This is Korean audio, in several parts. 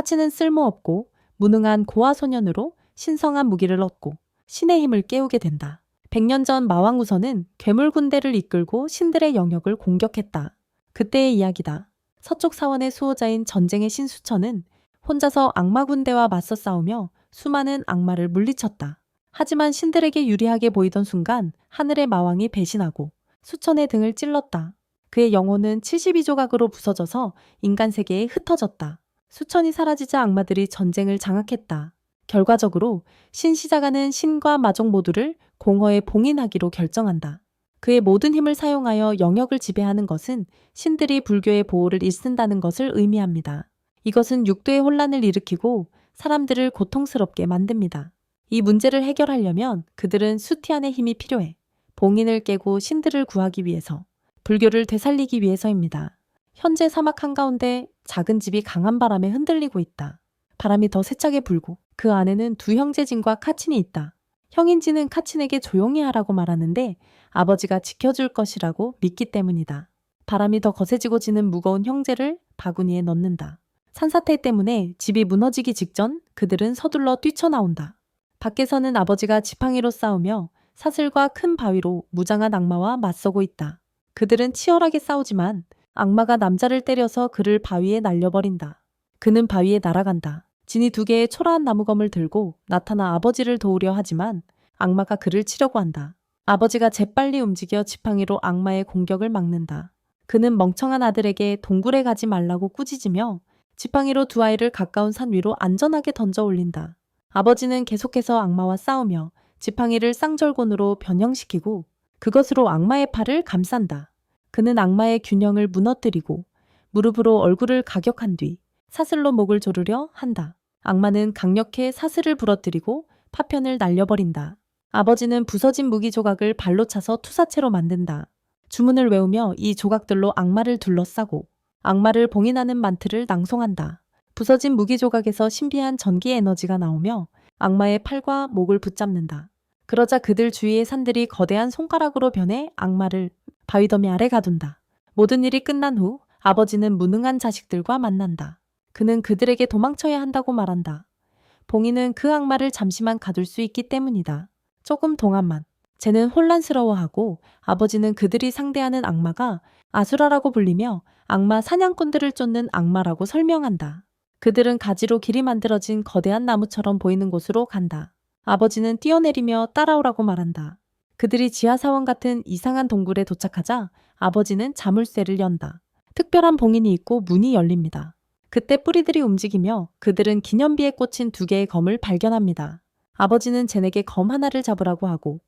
카치는 쓸모없고 무능한 고아 소년으로 신성한 무기를 얻고 신의 힘을 깨우게 된다. 100년 전 마왕우서는 괴물 군대를 이끌고 신들의 영역을 공격했다. 그때의 이야기다. 서쪽 사원의 수호자인 전쟁의 신 수천은 혼자서 악마 군대와 맞서 싸우며 수많은 악마를 물리쳤다. 하지만 신들에게 유리하게 보이던 순간 하늘의 마왕이 배신하고 수천의 등을 찔렀다. 그의 영혼은 72조각으로 부서져서 인간 세계에 흩어졌다. 수천이 사라지자 악마들이 전쟁을 장악했다. 결과적으로 신시자가는 신과 마족 모두를 공허에 봉인하기로 결정한다. 그의 모든 힘을 사용하여 영역을 지배하는 것은 신들이 불교의 보호를 일쓴다는 것을 의미합니다. 이것은 육도의 혼란을 일으키고 사람들을 고통스럽게 만듭니다. 이 문제를 해결하려면 그들은 수티안의 힘이 필요해. 봉인을 깨고 신들을 구하기 위해서, 불교를 되살리기 위해서입니다. 현재 사막 한가운데 작은 집이 강한 바람에 흔들리고 있다. 바람이 더 세차게 불고 그 안에는 두 형제 진과 카친이 있다. 형인 진은 카친에게 조용히 하라고 말하는데 아버지가 지켜줄 것이라고 믿기 때문이다. 바람이 더 거세지고 지는 무거운 형제를 바구니에 넣는다. 산사태 때문에 집이 무너지기 직전 그들은 서둘러 뛰쳐나온다. 밖에서는 아버지가 지팡이로 싸우며 사슬과 큰 바위로 무장한 악마와 맞서고 있다. 그들은 치열하게 싸우지만 악마가 남자를 때려서 그를 바위에 날려버린다. 그는 바위에 날아간다. 진이 2개의 초라한 나무검을 들고 나타나 아버지를 도우려 하지만 악마가 그를 치려고 한다. 아버지가 재빨리 움직여 지팡이로 악마의 공격을 막는다. 그는 멍청한 아들에게 동굴에 가지 말라고 꾸짖으며 지팡이로 두 아이를 가까운 산 위로 안전하게 던져 올린다. 아버지는 계속해서 악마와 싸우며 지팡이를 쌍절곤으로 변형시키고 그것으로 악마의 팔을 감싼다. 그는 악마의 균형을 무너뜨리고 무릎으로 얼굴을 가격한 뒤 사슬로 목을 조르려 한다. 악마는 강력해 사슬을 부러뜨리고 파편을 날려버린다. 아버지는 부서진 무기 조각을 발로 차서 투사체로 만든다. 주문을 외우며 이 조각들로 악마를 둘러싸고 악마를 봉인하는 만트를 낭송한다. 부서진 무기 조각에서 신비한 전기 에너지가 나오며 악마의 팔과 목을 붙잡는다. 그러자 그들 주위의 산들이 거대한 손가락으로 변해 악마를 바위더미 아래 가둔다. 모든 일이 끝난 후 아버지는 무능한 자식들과 만난다. 그는 그들에게 도망쳐야 한다고 말한다. 봉인은 그 악마를 잠시만 가둘 수 있기 때문이다. 조금 동안만. 쟤는 혼란스러워하고 아버지는 그들이 상대하는 악마가 아수라라고 불리며 악마 사냥꾼들을 쫓는 악마라고 설명한다. 그들은 가지로 길이 만들어진 거대한 나무처럼 보이는 곳으로 간다. 아버지는 뛰어내리며 따라오라고 말한다. 그들이 지하사원 같은 이상한 동굴에 도착하자 아버지는 자물쇠를 연다. 특별한 봉인이 있고 문이 열립니다. 그때 뿌리들이 움직이며 그들은 기념비에 꽂힌 2개의 검을 발견합니다. 아버지는 쟤네게 검 하나를 잡으라고 하고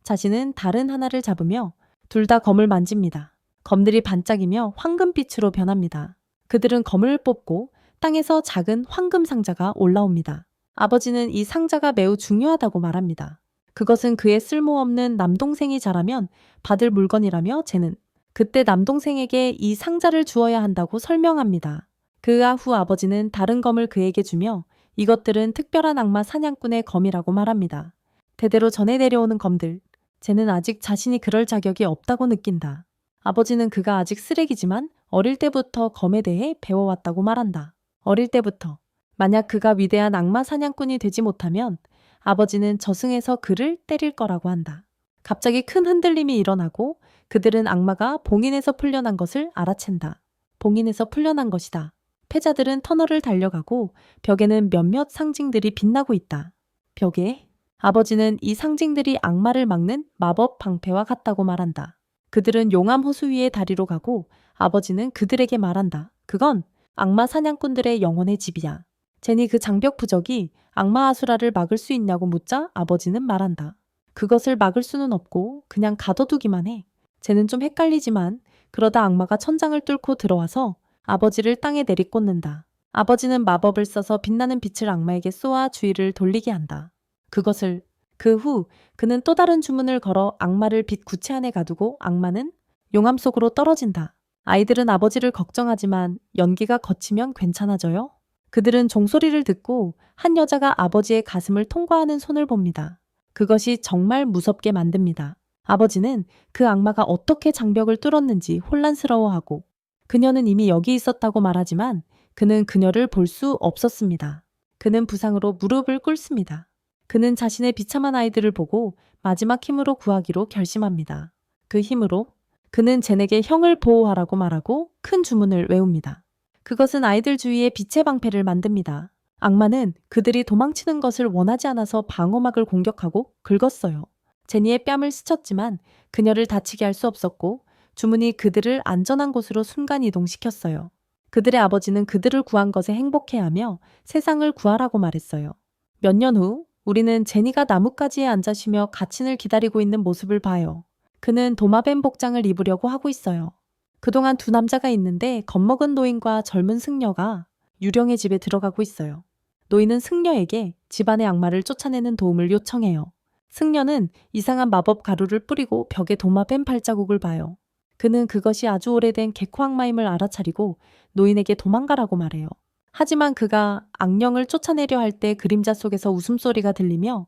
자신은 다른 하나를 잡으며 둘 다 검을 만집니다. 검들이 반짝이며 황금빛으로 변합니다. 그들은 검을 뽑고 땅에서 작은 황금 상자가 올라옵니다. 아버지는 이 상자가 매우 중요하다고 말합니다. 그것은 그의 쓸모없는 남동생이 자라면 받을 물건이라며 쟤는 그때 남동생에게 이 상자를 주어야 한다고 설명합니다. 그아 후 아버지는 다른 검을 그에게 주며 이것들은 특별한 악마 사냥꾼의 검이라고 말합니다. 대대로 전해 내려오는 검들. 쟤는 아직 자신이 그럴 자격이 없다고 느낀다. 아버지는 그가 아직 쓰레기지만 어릴 때부터 검에 대해 배워왔다고 말한다. 어릴 때부터. 만약 그가 위대한 악마 사냥꾼이 되지 못하면 아버지는 저승에서 그를 때릴 거라고 한다. 갑자기 큰 흔들림이 일어나고 그들은 악마가 봉인에서 풀려난 것을 알아챈다. 봉인에서 풀려난 것이다. 패자들은 터널을 달려가고 벽에는 몇몇 상징들이 빛나고 있다. 벽에 아버지는 이 상징들이 악마를 막는 마법 방패와 같다고 말한다. 그들은 용암 호수 위의 다리로 가고 아버지는 그들에게 말한다. 그건 악마 사냥꾼들의 영혼의 집이야. 제니 그 장벽 부적이 악마 아수라를 막을 수 있냐고 묻자 아버지는 말한다. 그것을 막을 수는 없고 그냥 가둬두기만 해. 쟤는 좀 헷갈리지만 그러다 악마가 천장을 뚫고 들어와서 아버지를 땅에 내리꽂는다. 아버지는 마법을 써서 빛나는 빛을 악마에게 쏘아 주의를 돌리게 한다. 그 후 그는 또 다른 주문을 걸어 악마를 빛 구체 안에 가두고 악마는 용암 속으로 떨어진다. 아이들은 아버지를 걱정하지만 연기가 거치면 괜찮아져요? 그들은 종소리를 듣고 한 여자가 아버지의 가슴을 통과하는 손을 봅니다. 그것이 정말 무섭게 만듭니다. 아버지는 그 악마가 어떻게 장벽을 뚫었는지 혼란스러워하고 그녀는 이미 여기 있었다고 말하지만 그는 그녀를 볼 수 없었습니다. 그는 부상으로 무릎을 꿇습니다. 그는 자신의 비참한 아이들을 보고 마지막 힘으로 구하기로 결심합니다. 그 힘으로 그는 젠에게 형을 보호하라고 말하고 큰 주문을 외웁니다. 그것은 아이들 주위에 빛의 방패를 만듭니다. 악마는 그들이 도망치는 것을 원하지 않아서 방어막을 공격하고 긁었어요. 제니의 뺨을 스쳤지만 그녀를 다치게 할 수 없었고 주문이 그들을 안전한 곳으로 순간 이동시켰어요. 그들의 아버지는 그들을 구한 것에 행복해하며 세상을 구하라고 말했어요. 몇 년 후 우리는 제니가 나뭇가지에 앉아 쉬며 가친을 기다리고 있는 모습을 봐요. 그는 도마뱀 복장을 입으려고 하고 있어요. 그동안 두 남자가 있는데 겁먹은 노인과 젊은 승려가 유령의 집에 들어가고 있어요. 노인은 승려에게 집안의 악마를 쫓아내는 도움을 요청해요. 승려는 이상한 마법 가루를 뿌리고 벽에 도마뱀 발자국을 봐요. 그는 그것이 아주 오래된 개코 악마임을 알아차리고 노인에게 도망가라고 말해요. 하지만 그가 악령을 쫓아내려 할 때 그림자 속에서 웃음소리가 들리며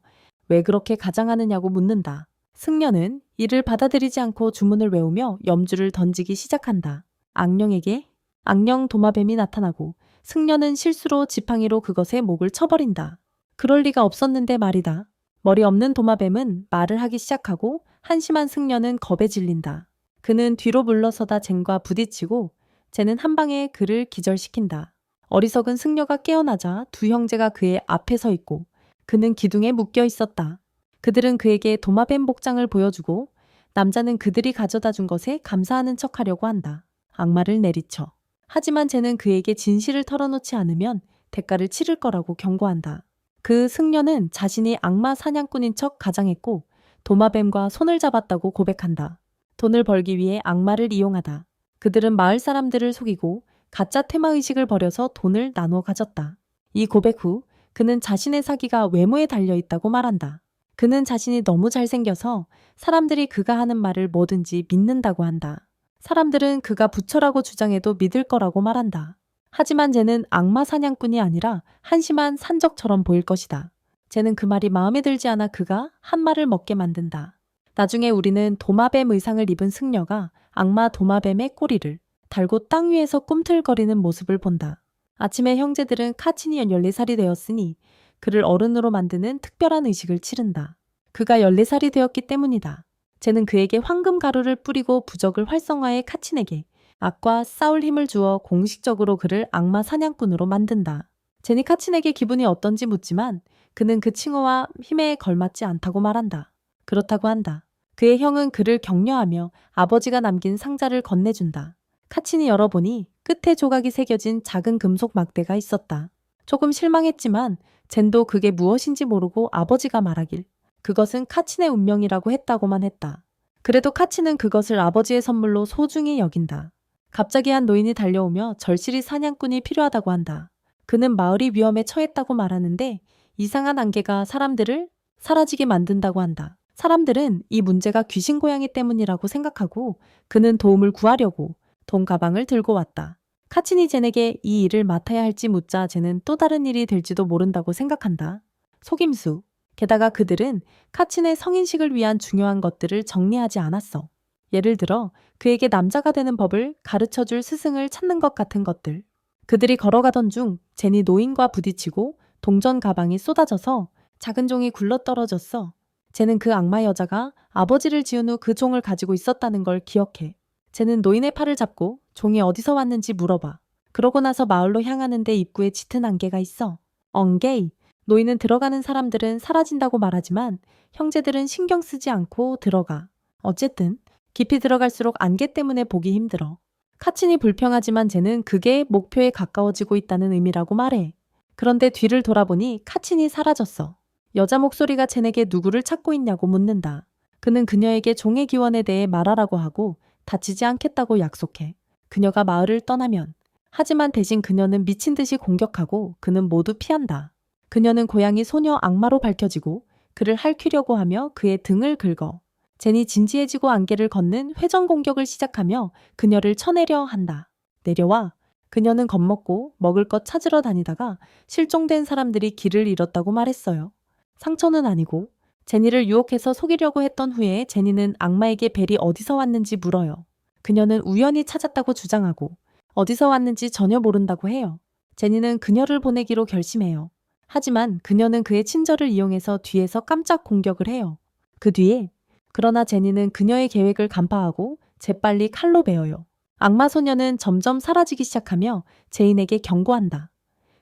왜 그렇게 가장하느냐고 묻는다. 승려는 이를 받아들이지 않고 주문을 외우며 염주를 던지기 시작한다. 악령에게 악령 도마뱀이 나타나고 승려는 실수로 지팡이로 그것의 목을 쳐버린다. 그럴 리가 없었는데 말이다. 머리 없는 도마뱀은 말을 하기 시작하고 한심한 승려는 겁에 질린다. 그는 뒤로 물러서다 젠과 부딪히고 젠은 한 방에 그를 기절시킨다. 어리석은 승려가 깨어나자 두 형제가 그의 앞에 서 있고 그는 기둥에 묶여 있었다. 그들은 그에게 도마뱀 복장을 보여주고 남자는 그들이 가져다 준 것에 감사하는 척하려고 한다. 악마를 내리쳐. 하지만 쟤는 그에게 진실을 털어놓지 않으면 대가를 치를 거라고 경고한다. 그 승려는 자신이 악마 사냥꾼인 척 가장했고 도마뱀과 손을 잡았다고 고백한다. 돈을 벌기 위해 악마를 이용하다. 그들은 마을 사람들을 속이고 가짜 테마의식을 버려서 돈을 나눠 가졌다. 이 고백 후 그는 자신의 사기가 외모에 달려있다고 말한다. 그는 자신이 너무 잘생겨서 사람들이 그가 하는 말을 뭐든지 믿는다고 한다. 사람들은 그가 부처라고 주장해도 믿을 거라고 말한다. 하지만 쟤는 악마 사냥꾼이 아니라 한심한 산적처럼 보일 것이다. 쟤는 그 말이 마음에 들지 않아 그가 한 말을 먹게 만든다. 나중에 우리는 도마뱀 의상을 입은 승려가 악마 도마뱀의 꼬리를 달고 땅 위에서 꿈틀거리는 모습을 본다. 아침에 형제들은 카친이 14살이 되었으니 그를 어른으로 만드는 특별한 의식을 치른다. 그가 14살이 되었기 때문이다. 쟤는 그에게 황금 가루를 뿌리고 부적을 활성화해 카친에게 악과 싸울 힘을 주어 공식적으로 그를 악마 사냥꾼으로 만든다. 쟤니 카친에게 기분이 어떤지 묻지만 그는 그 칭호와 힘에 걸맞지 않다고 말한다. 그렇다고 한다. 그의 형은 그를 격려하며 아버지가 남긴 상자를 건네준다. 카친이 열어보니 끝에 조각이 새겨진 작은 금속 막대가 있었다. 조금 실망했지만 젠도 그게 무엇인지 모르고 아버지가 말하길 그것은 카친의 운명이라고 했다고만 했다. 그래도 카친은 그것을 아버지의 선물로 소중히 여긴다. 갑자기 한 노인이 달려오며 절실히 사냥꾼이 필요하다고 한다. 그는 마을이 위험에 처했다고 말하는데 이상한 안개가 사람들을 사라지게 만든다고 한다. 사람들은 이 문제가 귀신 고양이 때문이라고 생각하고 그는 도움을 구하려고 돈 가방을 들고 왔다. 카친이 젠에게 이 일을 맡아야 할지 묻자 젠은 또 다른 일이 될지도 모른다고 생각한다. 속임수. 게다가 그들은 카친의 성인식을 위한 중요한 것들을 정리하지 않았어. 예를 들어 그에게 남자가 되는 법을 가르쳐줄 스승을 찾는 것 같은 것들. 그들이 걸어가던 중 젠이 노인과 부딪히고 동전 가방이 쏟아져서 작은 종이 굴러떨어졌어. 젠은 그 악마 여자가 아버지를 지은 후 그 종을 가지고 있었다는 걸 기억해. 쟤는 노인의 팔을 잡고 종이 어디서 왔는지 물어봐. 그러고 나서 마을로 향하는데 입구에 짙은 안개가 있어. 엉게이. 노인은 들어가는 사람들은 사라진다고 말하지만 형제들은 신경 쓰지 않고 들어가. 어쨌든 깊이 들어갈수록 안개 때문에 보기 힘들어. 카친이 불평하지만 쟤는 그게 목표에 가까워지고 있다는 의미라고 말해. 그런데 뒤를 돌아보니 카친이 사라졌어. 여자 목소리가 쟤에게 누구를 찾고 있냐고 묻는다. 그는 그녀에게 종의 기원에 대해 말하라고 하고 다치지 않겠다고 약속해. 그녀가 마을을 떠나면. 하지만 대신 그녀는 미친 듯이 공격하고 그는 모두 피한다. 그녀는 고양이 소녀 악마로 밝혀지고 그를 핥히려고 하며 그의 등을 긁어. 젠이 진지해지고 안개를 걷는 회전 공격을 시작하며 그녀를 쳐내려 한다. 내려와. 그녀는 겁먹고 먹을 것 찾으러 다니다가 실종된 사람들이 길을 잃었다고 말했어요. 상처는 아니고 제니를 유혹해서 속이려고 했던 후에 제니는 악마에게 벨이 어디서 왔는지 물어요. 그녀는 우연히 찾았다고 주장하고 어디서 왔는지 전혀 모른다고 해요. 제니는 그녀를 보내기로 결심해요. 하지만 그녀는 그의 친절을 이용해서 뒤에서 깜짝 공격을 해요. 그 뒤에 그러나 제니는 그녀의 계획을 간파하고 재빨리 칼로 베어요. 악마 소녀는 점점 사라지기 시작하며 제인에게 경고한다.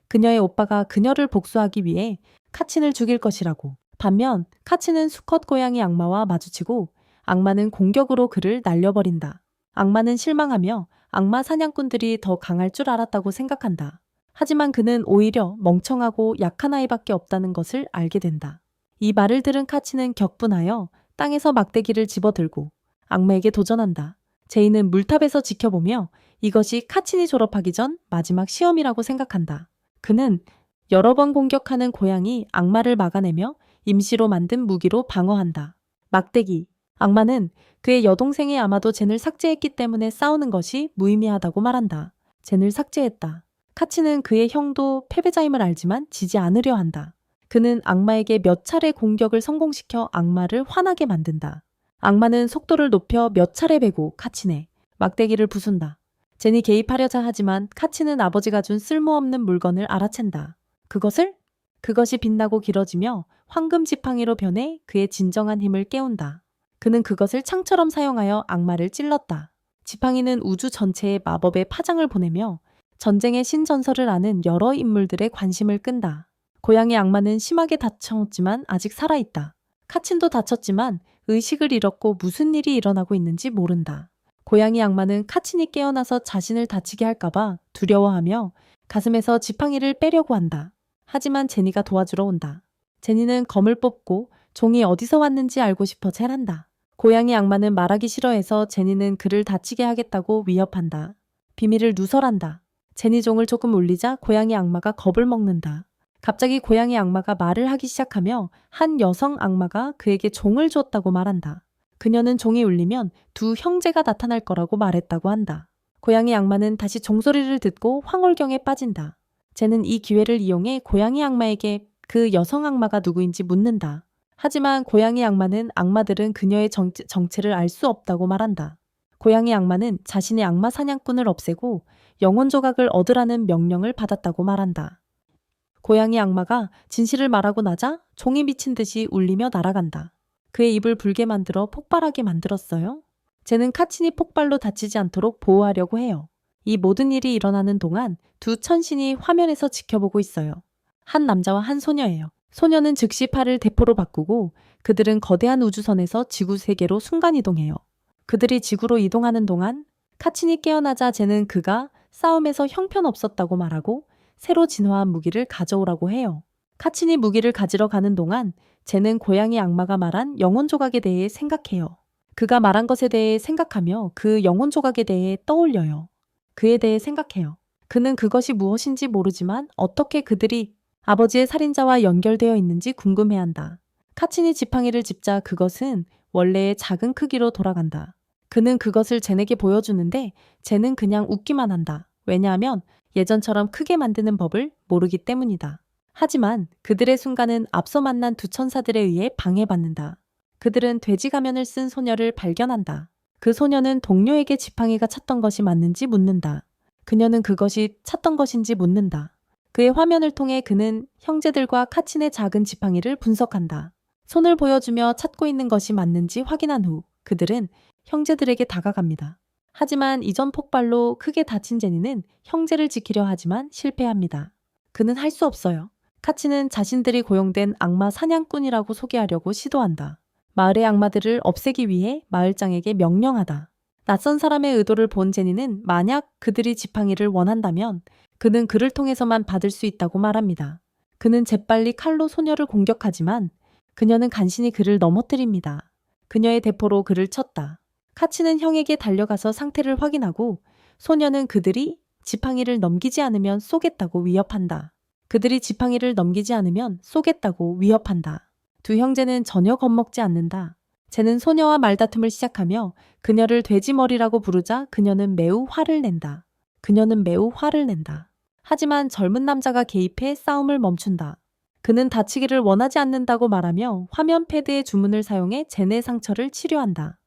그녀의 오빠가 그녀를 복수하기 위해 카친을 죽일 것이라고. 반면 카친은 수컷 고양이 악마와 마주치고 악마는 공격으로 그를 날려버린다. 악마는 실망하며 악마 사냥꾼들이 더 강할 줄 알았다고 생각한다. 하지만 그는 오히려 멍청하고 약한 아이밖에 없다는 것을 알게 된다. 이 말을 들은 카치는 격분하여 땅에서 막대기를 집어들고 악마에게 도전한다. 제이는 물탑에서 지켜보며 이것이 카친이 졸업하기 전 마지막 시험이라고 생각한다. 그는 여러 번 공격하는 고양이 악마를 막아내며 임시로 만든 무기로 방어한다. 막대기. 악마는 그의 여동생이 아마도 젠을 삭제했기 때문에 싸우는 것이 무의미하다고 말한다. 젠을 삭제했다. 카치는 그의 형도 패배자임을 알지만 지지 않으려 한다. 그는 악마에게 몇 차례 공격을 성공시켜 악마를 화나게 만든다. 악마는 속도를 높여 몇 차례 베고 카친의 막대기를 부순다. 젠이 개입하려자 하지만 카치는 아버지가 준 쓸모없는 물건을 알아챈다. 그것이 빛나고 길어지며 황금 지팡이로 변해 그의 진정한 힘을 깨운다. 그는 그것을 창처럼 사용하여 악마를 찔렀다. 지팡이는 우주 전체에 마법의 파장을 보내며 전쟁의 신전설을 아는 여러 인물들의 관심을 끈다. 고양이 악마는 심하게 다쳤지만 아직 살아있다. 카친도 다쳤지만 의식을 잃었고 무슨 일이 일어나고 있는지 모른다. 고양이 악마는 카친이 깨어나서 자신을 다치게 할까봐 두려워하며 가슴에서 지팡이를 빼려고 한다. 하지만 제니가 도와주러 온다. 제니는 검을 뽑고 종이 어디서 왔는지 알고 싶어 젤한다. 고양이 악마는 말하기 싫어해서 제니는 그를 다치게 하겠다고 위협한다. 비밀을 누설한다. 제니 종을 조금 울리자 고양이 악마가 겁을 먹는다. 갑자기 고양이 악마가 말을 하기 시작하며 한 여성 악마가 그에게 종을 주었다고 말한다. 그녀는 종이 울리면 두 형제가 나타날 거라고 말했다고 한다. 고양이 악마는 다시 종소리를 듣고 황홀경에 빠진다. 쟤는 이 기회를 이용해 고양이 악마에게 그 여성 악마가 누구인지 묻는다. 하지만 고양이 악마는 악마들은 그녀의 정체를 알 수 없다고 말한다. 고양이 악마는 자신의 악마 사냥꾼을 없애고 영혼 조각을 얻으라는 명령을 받았다고 말한다. 고양이 악마가 진실을 말하고 나자 종이 미친 듯이 울리며 날아간다. 그의 입을 불게 만들어 폭발하게 만들었어요. 쟤는 카친이 폭발로 다치지 않도록 보호하려고 해요. 이 모든 일이 일어나는 동안 두 천신이 화면에서 지켜보고 있어요. 한 남자와 한 소녀예요. 소녀는 즉시 팔을 대포로 바꾸고 그들은 거대한 우주선에서 지구 세계로 순간이동해요. 그들이 지구로 이동하는 동안 카친이 깨어나자 쟤는 그가 싸움에서 형편없었다고 말하고 새로 진화한 무기를 가져오라고 해요. 카친이 무기를 가지러 가는 동안 쟤는 고양이 악마가 말한 영혼 조각에 대해 생각해요. 그가 말한 것에 대해 생각하며 그 영혼 조각에 대해 떠올려요. 그에 대해 생각해요. 그는 그것이 무엇인지 모르지만 어떻게 그들이 아버지의 살인자와 연결되어 있는지 궁금해한다. 카친이 지팡이를 짚자 그것은 원래의 작은 크기로 돌아간다. 그는 그것을 젠에게 보여주는데 젠은 그냥 웃기만 한다. 왜냐하면 예전처럼 크게 만드는 법을 모르기 때문이다. 하지만 그들의 순간은 앞서 만난 두 천사들에 의해 방해받는다. 그들은 돼지 가면을 쓴 소녀를 발견한다. 그 소녀는 동료에게 지팡이가 찼던 것이 맞는지 묻는다. 그녀는 그것이 찼던 것인지 묻는다. 그의 화면을 통해 그는 형제들과 카친의 작은 지팡이를 분석한다. 손을 보여주며 찾고 있는 것이 맞는지 확인한 후 그들은 형제들에게 다가갑니다. 하지만 이전 폭발로 크게 다친 제니는 형제를 지키려 하지만 실패합니다. 그는 할 수 없어요. 카치는 자신들이 고용된 악마 사냥꾼이라고 소개하려고 시도한다. 마을의 악마들을 없애기 위해 마을장에게 명령하다. 낯선 사람의 의도를 본 제니는 만약 그들이 지팡이를 원한다면 그는 그를 통해서만 받을 수 있다고 말합니다. 그는 재빨리 칼로 소녀를 공격하지만 그녀는 간신히 그를 넘어뜨립니다. 그녀의 대포로 그를 쳤다. 카치는 형에게 달려가서 상태를 확인하고 소녀는 그들이 지팡이를 넘기지 않으면 쏘겠다고 위협한다. 그들이 지팡이를 넘기지 않으면 쏘겠다고 위협한다. 두 형제는 전혀 겁먹지 않는다. 쟤는 소녀와 말다툼을 시작하며 그녀를 돼지머리라고 부르자 그녀는 매우 화를 낸다. 하지만 젊은 남자가 개입해 싸움을 멈춘다. 그는 다치기를 원하지 않는다고 말하며 화면 패드의 주문을 사용해 젠의 상처를 치료한다.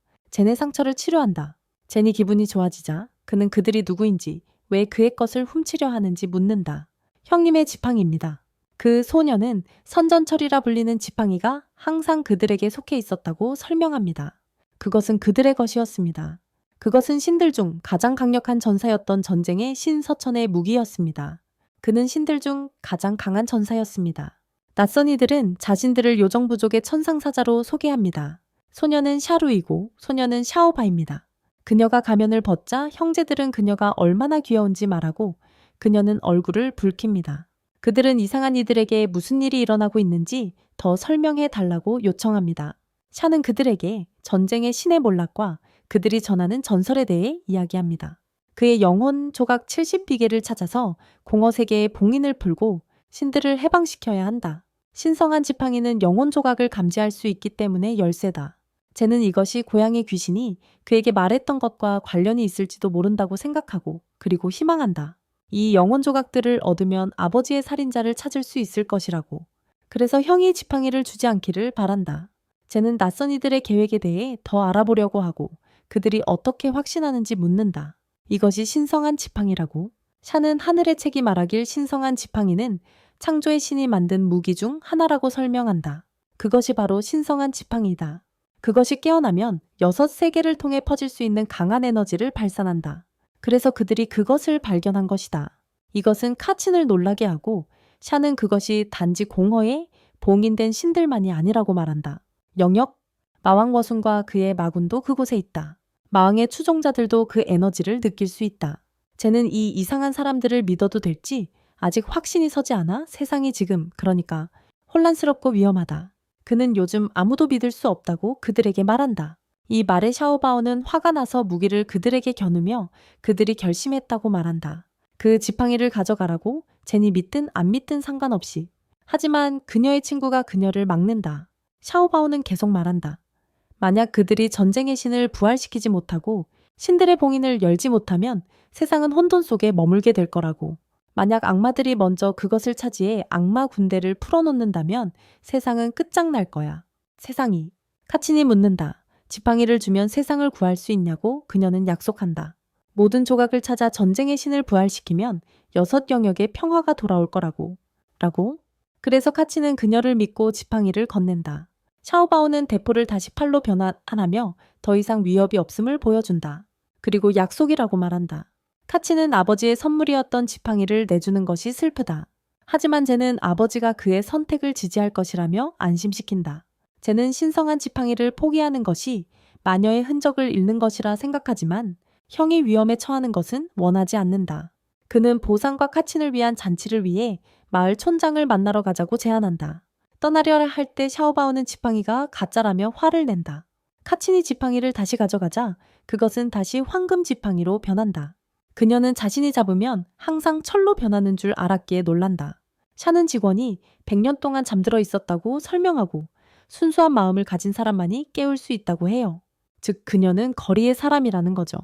젠이 기분이 좋아지자 그는 그들이 누구인지 왜 그의 것을 훔치려 하는지 묻는다. 형님의 지팡이입니다. 그 소녀는 선전철이라 불리는 지팡이가 항상 그들에게 속해 있었다고 설명합니다. 그것은 그들의 것이었습니다. 그것은 신들 중 가장 강력한 전사였던 전쟁의 신 서천의 무기였습니다. 그는 신들 중 가장 강한 전사였습니다. 낯선 이들은 자신들을 요정부족의 천상사자로 소개합니다. 소녀는 샤루이고 소녀는 샤오바입니다. 그녀가 가면을 벗자 형제들은 그녀가 얼마나 귀여운지 말하고 그녀는 얼굴을 붉힙니다. 그들은 이상한 이들에게 무슨 일이 일어나고 있는지 더 설명해 달라고 요청합니다. 샤는 그들에게 전쟁의 신의 몰락과 그들이 전하는 전설에 대해 이야기합니다. 그의 영혼 조각 70비계를 찾아서 공허 세계의 봉인을 풀고 신들을 해방시켜야 한다. 신성한 지팡이는 영혼 조각을 감지할 수 있기 때문에 열쇠다. 쟤는 이것이 고양이 귀신이 그에게 말했던 것과 관련이 있을지도 모른다고 생각하고 그리고 희망한다. 이 영혼 조각들을 얻으면 아버지의 살인자를 찾을 수 있을 것이라고. 그래서 형이 지팡이를 주지 않기를 바란다. 쟤는 낯선 이들의 계획에 대해 더 알아보려고 하고 그들이 어떻게 확신하는지 묻는다. 이것이 신성한 지팡이라고. 샤는 하늘의 책이 말하길 신성한 지팡이는 창조의 신이 만든 무기 중 하나라고 설명한다. 그것이 바로 신성한 지팡이다. 그것이 깨어나면 6세계를 통해 퍼질 수 있는 강한 에너지를 발산한다. 그래서 그들이 그것을 발견한 것이다. 이것은 카친을 놀라게 하고 샤는 그것이 단지 공허에 봉인된 신들만이 아니라고 말한다. 영역, 마왕 워순과 그의 마군도 그곳에 있다. 마왕의 추종자들도 그 에너지를 느낄 수 있다. 쟤는 이 이상한 사람들을 믿어도 될지 아직 확신이 서지 않아 세상이 지금 그러니까 혼란스럽고 위험하다. 그는 요즘 아무도 믿을 수 없다고 그들에게 말한다. 이 말에 샤오바오는 화가 나서 무기를 그들에게 겨누며 그들이 결심했다고 말한다. 그 지팡이를 가져가라고 젠이 믿든 안 믿든 상관없이. 하지만 그녀의 친구가 그녀를 막는다. 샤오바오는 계속 말한다. 만약 그들이 전쟁의 신을 부활시키지 못하고 신들의 봉인을 열지 못하면 세상은 혼돈 속에 머물게 될 거라고. 만약 악마들이 먼저 그것을 차지해 악마 군대를 풀어놓는다면 세상은 끝장날 거야. 세상이. 카친이 묻는다. 지팡이를 주면 세상을 구할 수 있냐고 그녀는 약속한다. 모든 조각을 찾아 전쟁의 신을 부활시키면 6영역의 평화가 돌아올 거라고. 라고? 그래서 카친은 그녀를 믿고 지팡이를 건넨다. 샤오바오는 대포를 다시 팔로 변환하며 더 이상 위협이 없음을 보여준다. 그리고 약속이라고 말한다. 카친은 아버지의 선물이었던 지팡이를 내주는 것이 슬프다. 하지만 쟤는 아버지가 그의 선택을 지지할 것이라며 안심시킨다. 쟤는 신성한 지팡이를 포기하는 것이 마녀의 흔적을 잃는 것이라 생각하지만 형이 위험에 처하는 것은 원하지 않는다. 그는 보상과 카친을 위한 잔치를 위해 마을 촌장을 만나러 가자고 제안한다. 떠나려 할 때 샤오바오는 지팡이가 가짜라며 화를 낸다. 카친이 지팡이를 다시 가져가자 그것은 다시 황금 지팡이로 변한다. 그녀는 자신이 잡으면 항상 철로 변하는 줄 알았기에 놀란다. 샤는 직원이 100년 동안 잠들어 있었다고 설명하고 순수한 마음을 가진 사람만이 깨울 수 있다고 해요. 즉 그녀는 거리의 사람이라는 거죠.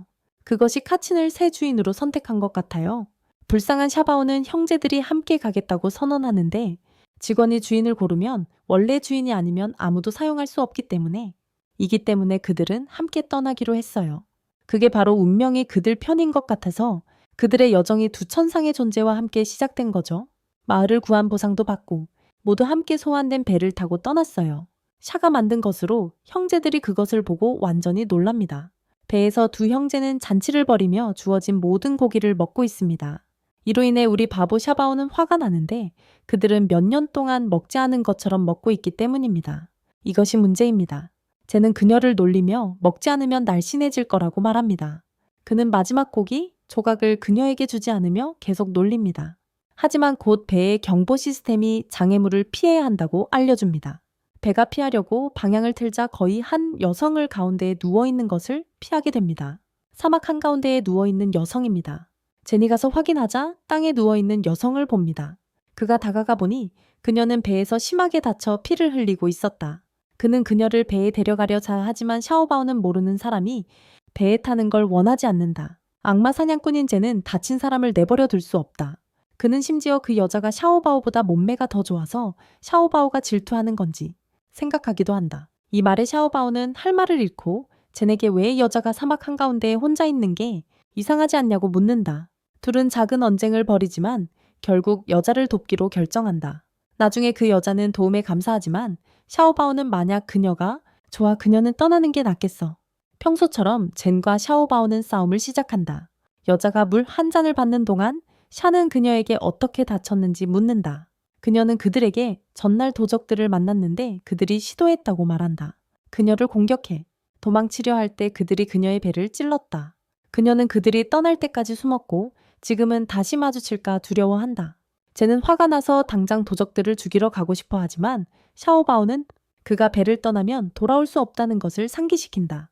그것이 카친을 새 주인으로 선택한 것 같아요. 불쌍한 샤바오는 형제들이 함께 가겠다고 선언하는데 직원이 주인을 고르면 원래 주인이 아니면 아무도 사용할 수 없기 때문에 이기 때문에 그들은 함께 떠나기로 했어요. 그게 바로 운명이 그들 편인 것 같아서 그들의 여정이 두 천상의 존재와 함께 시작된 거죠. 마을을 구한 보상도 받고 모두 함께 소환된 배를 타고 떠났어요. 샤가 만든 것으로 형제들이 그것을 보고 완전히 놀랍니다. 배에서 두 형제는 잔치를 벌이며 주어진 모든 고기를 먹고 있습니다. 이로 인해 우리 바보 샤바오는 화가 나는데 그들은 몇 년 동안 먹지 않은 것처럼 먹고 있기 때문입니다. 이것이 문제입니다. 쟤는 그녀를 놀리며 먹지 않으면 날씬해질 거라고 말합니다. 그는 마지막 고기, 조각을 그녀에게 주지 않으며 계속 놀립니다. 하지만 곧 배의 경보 시스템이 장애물을 피해야 한다고 알려줍니다. 배가 피하려고 방향을 틀자 거의 한 여성을 가운데에 누워있는 것을 피하게 됩니다. 사막 한가운데에 누워있는 여성입니다. 제니 가서 확인하자 땅에 누워있는 여성을 봅니다. 그가 다가가 보니 그녀는 배에서 심하게 다쳐 피를 흘리고 있었다. 그는 그녀를 배에 데려가려자 하지만 샤오바오는 모르는 사람이 배에 타는 걸 원하지 않는다. 악마 사냥꾼인 쟤는 다친 사람을 내버려 둘 수 없다. 그는 심지어 그 여자가 샤오바오보다 몸매가 더 좋아서 샤오바오가 질투하는 건지 생각하기도 한다. 이 말에 샤오바오는 할 말을 잃고 쟤에게 왜 여자가 사막 한가운데에 혼자 있는 게 이상하지 않냐고 묻는다. 둘은 작은 언쟁을 벌이지만 결국 여자를 돕기로 결정한다. 나중에 그 여자는 도움에 감사하지만 샤오바오는 만약 그녀가 좋아 그녀는 떠나는 게 낫겠어. 평소처럼 젠과 샤오바오는 싸움을 시작한다. 여자가 물 한 잔을 받는 동안 샤는 그녀에게 어떻게 다쳤는지 묻는다. 그녀는 그들에게 전날 도적들을 만났는데 그들이 시도했다고 말한다. 그녀를 공격해 도망치려 할 때 그들이 그녀의 배를 찔렀다. 그녀는 그들이 떠날 때까지 숨었고 지금은 다시 마주칠까 두려워한다. 쟤는 화가 나서 당장 도적들을 죽이러 가고 싶어 하지만 샤오바오는 그가 배를 떠나면 돌아올 수 없다는 것을 상기시킨다.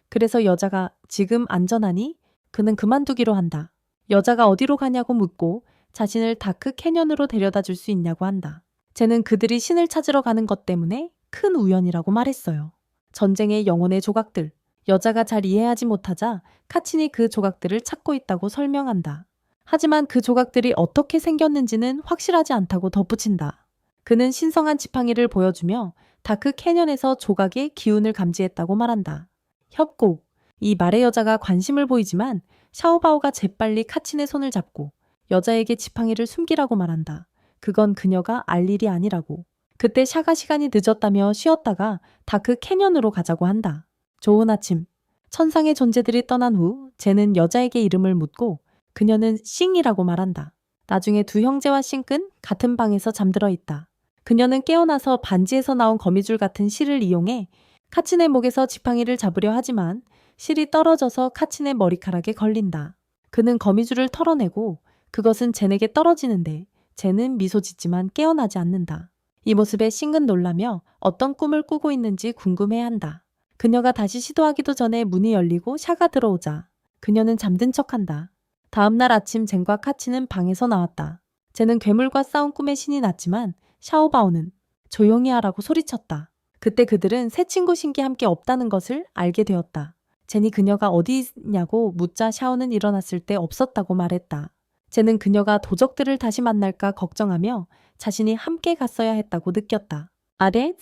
그래서 여자가 지금 안전하니? 그는 그만두기로 한다. 여자가 어디로 가냐고 묻고 자신을 다크 캐년으로 데려다 줄 수 있냐고 한다. 쟤는 그들이 신을 찾으러 가는 것 때문에 큰 우연이라고 말했어요. 전쟁의 영혼의 조각들. 여자가 잘 이해하지 못하자 카친이 그 조각들을 찾고 있다고 설명한다. 하지만 그 조각들이 어떻게 생겼는지는 확실하지 않다고 덧붙인다. 그는 신성한 지팡이를 보여주며 다크 캐년에서 조각의 기운을 감지했다고 말한다. 협곡. 이 말에 여자가 관심을 보이지만 샤오바오가 재빨리 카친의 손을 잡고 여자에게 지팡이를 숨기라고 말한다. 그건 그녀가 알 일이 아니라고. 그때 샤가 시간이 늦었다며 쉬었다가 다크 캐년으로 가자고 한다. 좋은 아침. 천상의 존재들이 떠난 후 쟤는 여자에게 이름을 묻고 그녀는 싱이라고 말한다. 나중에 두 형제와 싱은 같은 방에서 잠들어 있다. 그녀는 깨어나서 반지에서 나온 거미줄 같은 실을 이용해 카친의 목에서 지팡이를 잡으려 하지만 실이 떨어져서 카친의 머리카락에 걸린다. 그는 거미줄을 털어내고 그것은 젠에게 떨어지는데 젠은 미소 짓지만 깨어나지 않는다. 이 모습에 싱은 놀라며 어떤 꿈을 꾸고 있는지 궁금해한다. 그녀가 다시 시도하기도 전에 문이 열리고 샤가 들어오자 그녀는 잠든 척한다. 다음날 아침 젠과 카친은 방에서 나왔다. 젠은 괴물과 싸운 꿈에 신이 났지만 샤오바오는 조용히 하라고 소리쳤다. 그때 그들은 새 친구 신기 함께 없다는 것을 알게 되었다. 젠이 그녀가 어디 있냐고 묻자 샤오는 일어났을 때 없었다고 말했다. 젠은 그녀가 도적들을 다시 만날까 걱정하며 자신이 함께 갔어야 했다고 느꼈다. 아레?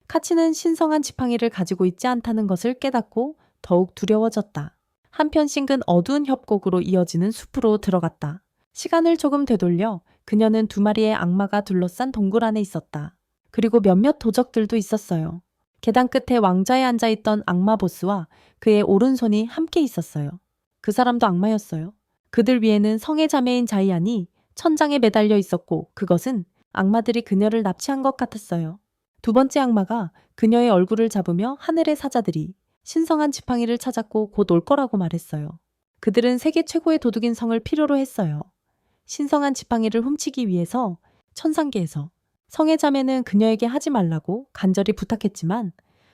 카치는 신성한 지팡이를 가지고 있지 않다는 것을 깨닫고 더욱 두려워졌다. 한편 싱은 어두운 협곡으로 이어지는 숲으로 들어갔다. 시간을 조금 되돌려 그녀는 두 마리의 악마가 둘러싼 동굴 안에 있었다. 그리고 몇몇 도적들도 있었어요. 계단 끝에 왕좌에 앉아있던 악마 보스와 그의 오른손이 함께 있었어요. 그 사람도 악마였어요. 그들 위에는 성의 자매인 자이안이 천장에 매달려 있었고 그것은 악마들이 그녀를 납치한 것 같았어요. 두 번째 악마가 그녀의 얼굴을 잡으며 하늘의 사자들이 신성한 지팡이를 찾았고 곧 올 거라고 말했어요. 그들은 세계 최고의 도둑인 성을 필요로 했어요. 신성한 지팡이를 훔치기 위해서 천상계에서 성의 자매는 그녀에게 하지 말라고 간절히 부탁했지만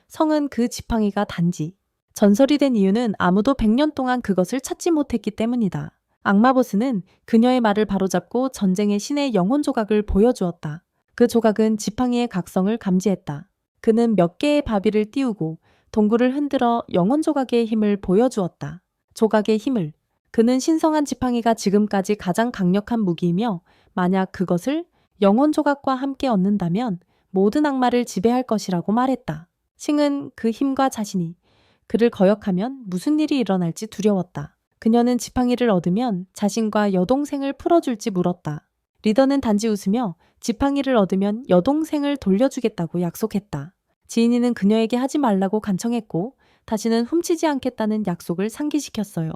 성은 그 지팡이가 단지 전설이 된 이유는 아무도 100년 동안 그것을 찾지 못했기 때문이다. 악마 보스는 그녀의 말을 바로잡고 전쟁의 신의 영혼 조각을 보여주었다. 그 조각은 지팡이의 각성을 감지했다. 그는 몇 개의 바위를 띄우고 동굴을 흔들어 영혼 조각의 힘을 보여주었다. 조각의 힘을. 그는 신성한 지팡이가 지금까지 가장 강력한 무기이며 만약 그것을 영혼 조각과 함께 얻는다면 모든 악마를 지배할 것이라고 말했다. 싱은 그 힘과 자신이 그를 거역하면 무슨 일이 일어날지 두려웠다. 그녀는 지팡이를 얻으면 자신과 여동생을 풀어줄지 물었다. 리더는 단지 웃으며 지팡이를 얻으면 여동생을 돌려주겠다고 약속했다. 지인이는 그녀에게 하지 말라고 간청했고 다시는 훔치지 않겠다는 약속을 상기시켰어요.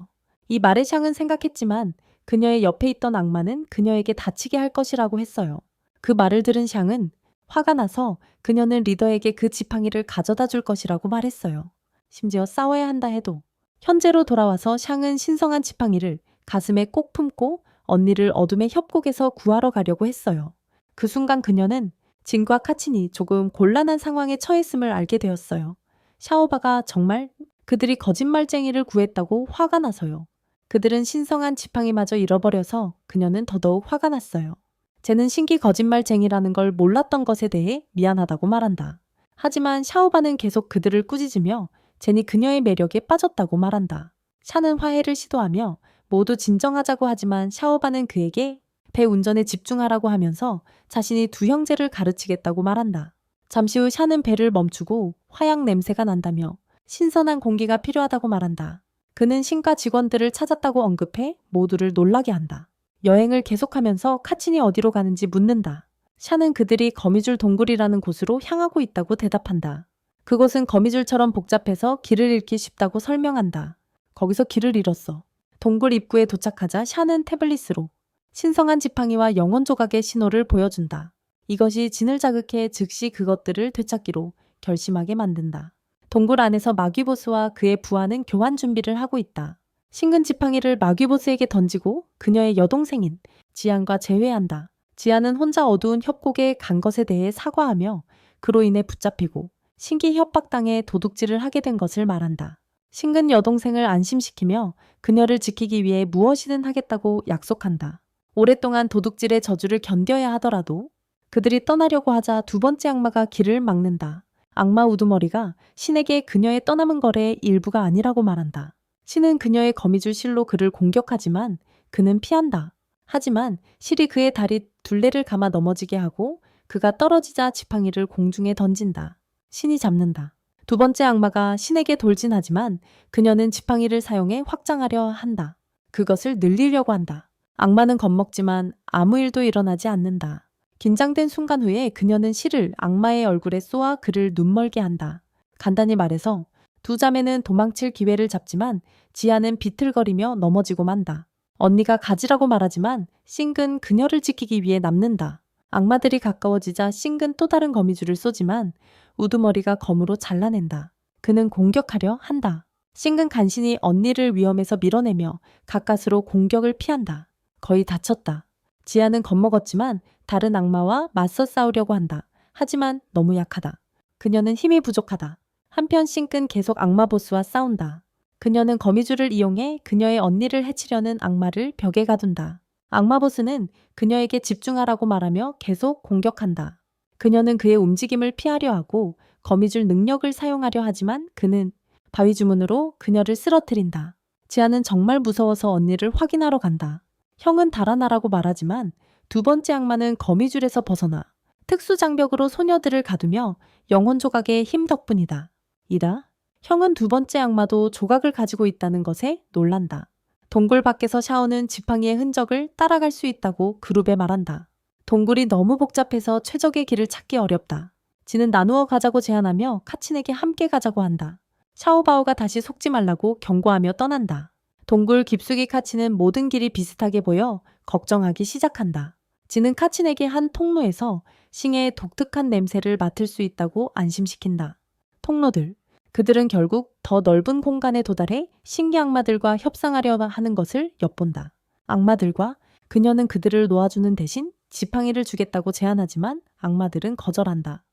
이 말의 샹은 생각했지만 그녀의 옆에 있던 악마는 그녀에게 다치게 할 것이라고 했어요. 그 말을 들은 샹은 화가 나서 그녀는 리더에게 그 지팡이를 가져다 줄 것이라고 말했어요. 심지어 싸워야 한다 해도. 현재로 돌아와서 샹은 신성한 지팡이를 가슴에 꼭 품고 언니를 어둠의 협곡에서 구하러 가려고 했어요. 그 순간 그녀는 진과 카친이 조금 곤란한 상황에 처했음을 알게 되었어요. 샤오바가 정말 그들이 거짓말쟁이를 구했다고 화가 나서요. 그들은 신성한 지팡이마저 잃어버려서 그녀는 더더욱 화가 났어요. 쟤는 신기 거짓말쟁이라는 걸 몰랐던 것에 대해 미안하다고 말한다. 하지만 샤오바는 계속 그들을 꾸짖으며 젠이 그녀의 매력에 빠졌다고 말한다. 샤는 화해를 시도하며 모두 진정하자고 하지만 샤오바는 그에게 배 운전에 집중하라고 하면서 자신이 두 형제를 가르치겠다고 말한다. 잠시 후 샤는 배를 멈추고 화약 냄새가 난다며 신선한 공기가 필요하다고 말한다. 그는 신과 직원들을 찾았다고 언급해 모두를 놀라게 한다. 여행을 계속하면서 카친이 어디로 가는지 묻는다. 샤는 그들이 거미줄 동굴이라는 곳으로 향하고 있다고 대답한다. 그곳은 거미줄처럼 복잡해서 길을 잃기 쉽다고 설명한다. 거기서 길을 잃었어. 동굴 입구에 도착하자 샤는 태블릿으로 신성한 지팡이와 영혼 조각의 신호를 보여준다. 이것이 진을 자극해 즉시 그것들을 되찾기로 결심하게 만든다. 동굴 안에서 마귀보스와 그의 부하는 교환 준비를 하고 있다. 신근 지팡이를 마귀보스에게 던지고 그녀의 여동생인 지안과 재회한다. 지안은 혼자 어두운 협곡에 간 것에 대해 사과하며 그로 인해 붙잡히고 신기 협박당해 도둑질을 하게 된 것을 말한다. 신근 여동생을 안심시키며 그녀를 지키기 위해 무엇이든 하겠다고 약속한다. 오랫동안 도둑질의 저주를 견뎌야 하더라도 그들이 떠나려고 하자 두 번째 악마가 길을 막는다. 악마 우두머리가 신에게 그녀의 떠남은 거래의 일부가 아니라고 말한다. 신은 그녀의 거미줄 실로 그를 공격하지만 그는 피한다. 하지만 실이 그의 다리 둘레를 감아 넘어지게 하고 그가 떨어지자 지팡이를 공중에 던진다. 신이 잡는다. 두 번째 악마가 신에게 돌진하지만 그녀는 지팡이를 사용해 확장하려 한다. 그것을 늘리려고 한다. 악마는 겁먹지만 아무 일도 일어나지 않는다. 긴장된 순간 후에 그녀는 실을 악마의 얼굴에 쏘아 그를 눈멀게 한다. 간단히 말해서 두 자매는 도망칠 기회를 잡지만 지아는 비틀거리며 넘어지고 만다. 언니가 가지라고 말하지만 싱은 그녀를 지키기 위해 남는다. 악마들이 가까워지자 싱은 또 다른 거미줄을 쏘지만 우두머리가 검으로 잘라낸다. 그는 공격하려 한다. 싱은 간신히 언니를 위험에서 밀어내며 가까스로 공격을 피한다. 거의 다쳤다. 지아는 겁먹었지만 다른 악마와 맞서 싸우려고 한다. 하지만 너무 약하다. 그녀는 힘이 부족하다. 한편 싱은 계속 악마 보스와 싸운다. 그녀는 거미줄을 이용해 그녀의 언니를 해치려는 악마를 벽에 가둔다. 악마 보스는 그녀에게 집중하라고 말하며 계속 공격한다. 그녀는 그의 움직임을 피하려 하고 거미줄 능력을 사용하려 하지만 그는 바위 주문으로 그녀를 쓰러뜨린다. 지아는 정말 무서워서 언니를 확인하러 간다. 형은 달아나라고 말하지만 두 번째 악마는 거미줄에서 벗어나 특수 장벽으로 소녀들을 가두며 영혼 조각의 힘 덕분이다. 이다. 형은 두 번째 악마도 조각을 가지고 있다는 것에 놀란다. 동굴 밖에서 샤오는 지팡이의 흔적을 따라갈 수 있다고 그룹에 말한다. 동굴이 너무 복잡해서 최적의 길을 찾기 어렵다. 지는 나누어 가자고 제안하며 카친에게 함께 가자고 한다. 샤오바오가 다시 속지 말라고 경고하며 떠난다. 동굴 깊숙이 카친은 모든 길이 비슷하게 보여 걱정하기 시작한다. 지는 카친에게 한 통로에서 싱의 독특한 냄새를 맡을 수 있다고 안심시킨다. 통로들. 그들은 결국 더 넓은 공간에 도달해 신기 악마들과 협상하려 하는 것을 엿본다. 악마들과 그녀는 그들을 놓아주는 대신 지팡이를 주겠다고 제안하지만 악마들은 거절한다.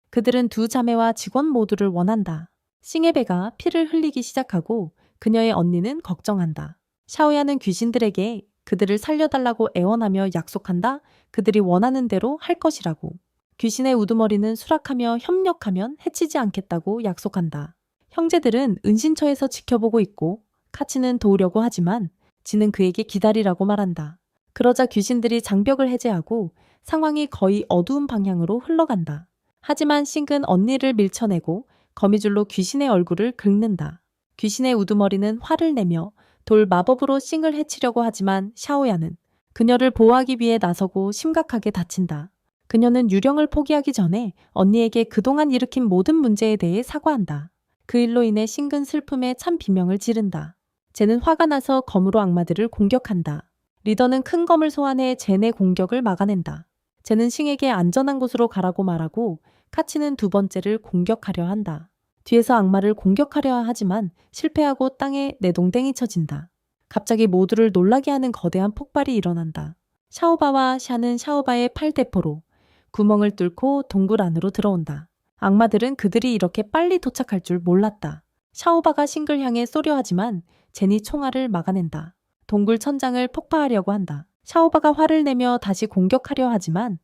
그들은 두 자매와 직원 모두를 원한다. 싱의 배가 피를 흘리기 시작하고 그녀의 언니는 걱정한다. 샤오야는 귀신들에게 그들을 살려달라고 애원하며 약속한다. 그들이 원하는 대로 할 것이라고. 귀신의 우두머리는 수락하며 협력하면 해치지 않겠다고 약속한다. 형제들은 은신처에서 지켜보고 있고 카치는 도우려고 하지만 지는 그에게 기다리라고 말한다. 그러자 귀신들이 장벽을 해제하고 상황이 거의 어두운 방향으로 흘러간다. 하지만 싱은 언니를 밀쳐내고 거미줄로 귀신의 얼굴을 긁는다. 귀신의 우두머리는 화를 내며 돌 마법으로 싱을 해치려고 하지만 샤오야는 그녀를 보호하기 위해 나서고 심각하게 다친다. 그녀는 유령을 포기하기 전에 언니에게 그동안 일으킨 모든 문제에 대해 사과한다. 그 일로 인해 싱은 슬픔에 참 비명을 지른다. 쟤는 화가 나서 검으로 악마들을 공격한다. 리더는 큰 검을 소환해 젠의 공격을 막아낸다. 쟤는 싱에게 안전한 곳으로 가라고 말하고 카치는 두 번째를 공격하려 한다. 뒤에서 악마를 공격하려 하지만 실패하고 땅에 내동댕이 쳐진다. 갑자기 모두를 놀라게 하는 거대한 폭발이 일어난다. 샤오바와 샤는 샤오바의 팔대포로 구멍을 뚫고 동굴 안으로 들어온다. 악마들은 그들이 이렇게 빨리 도착할 줄 몰랐다. 샤오바가 싱글 향해 쏘려 하지만 젠이 총알을 막아낸다. 동굴 천장을 폭파하려고 한다. 샤오바가 화를 내며 다시 공격하려 하지만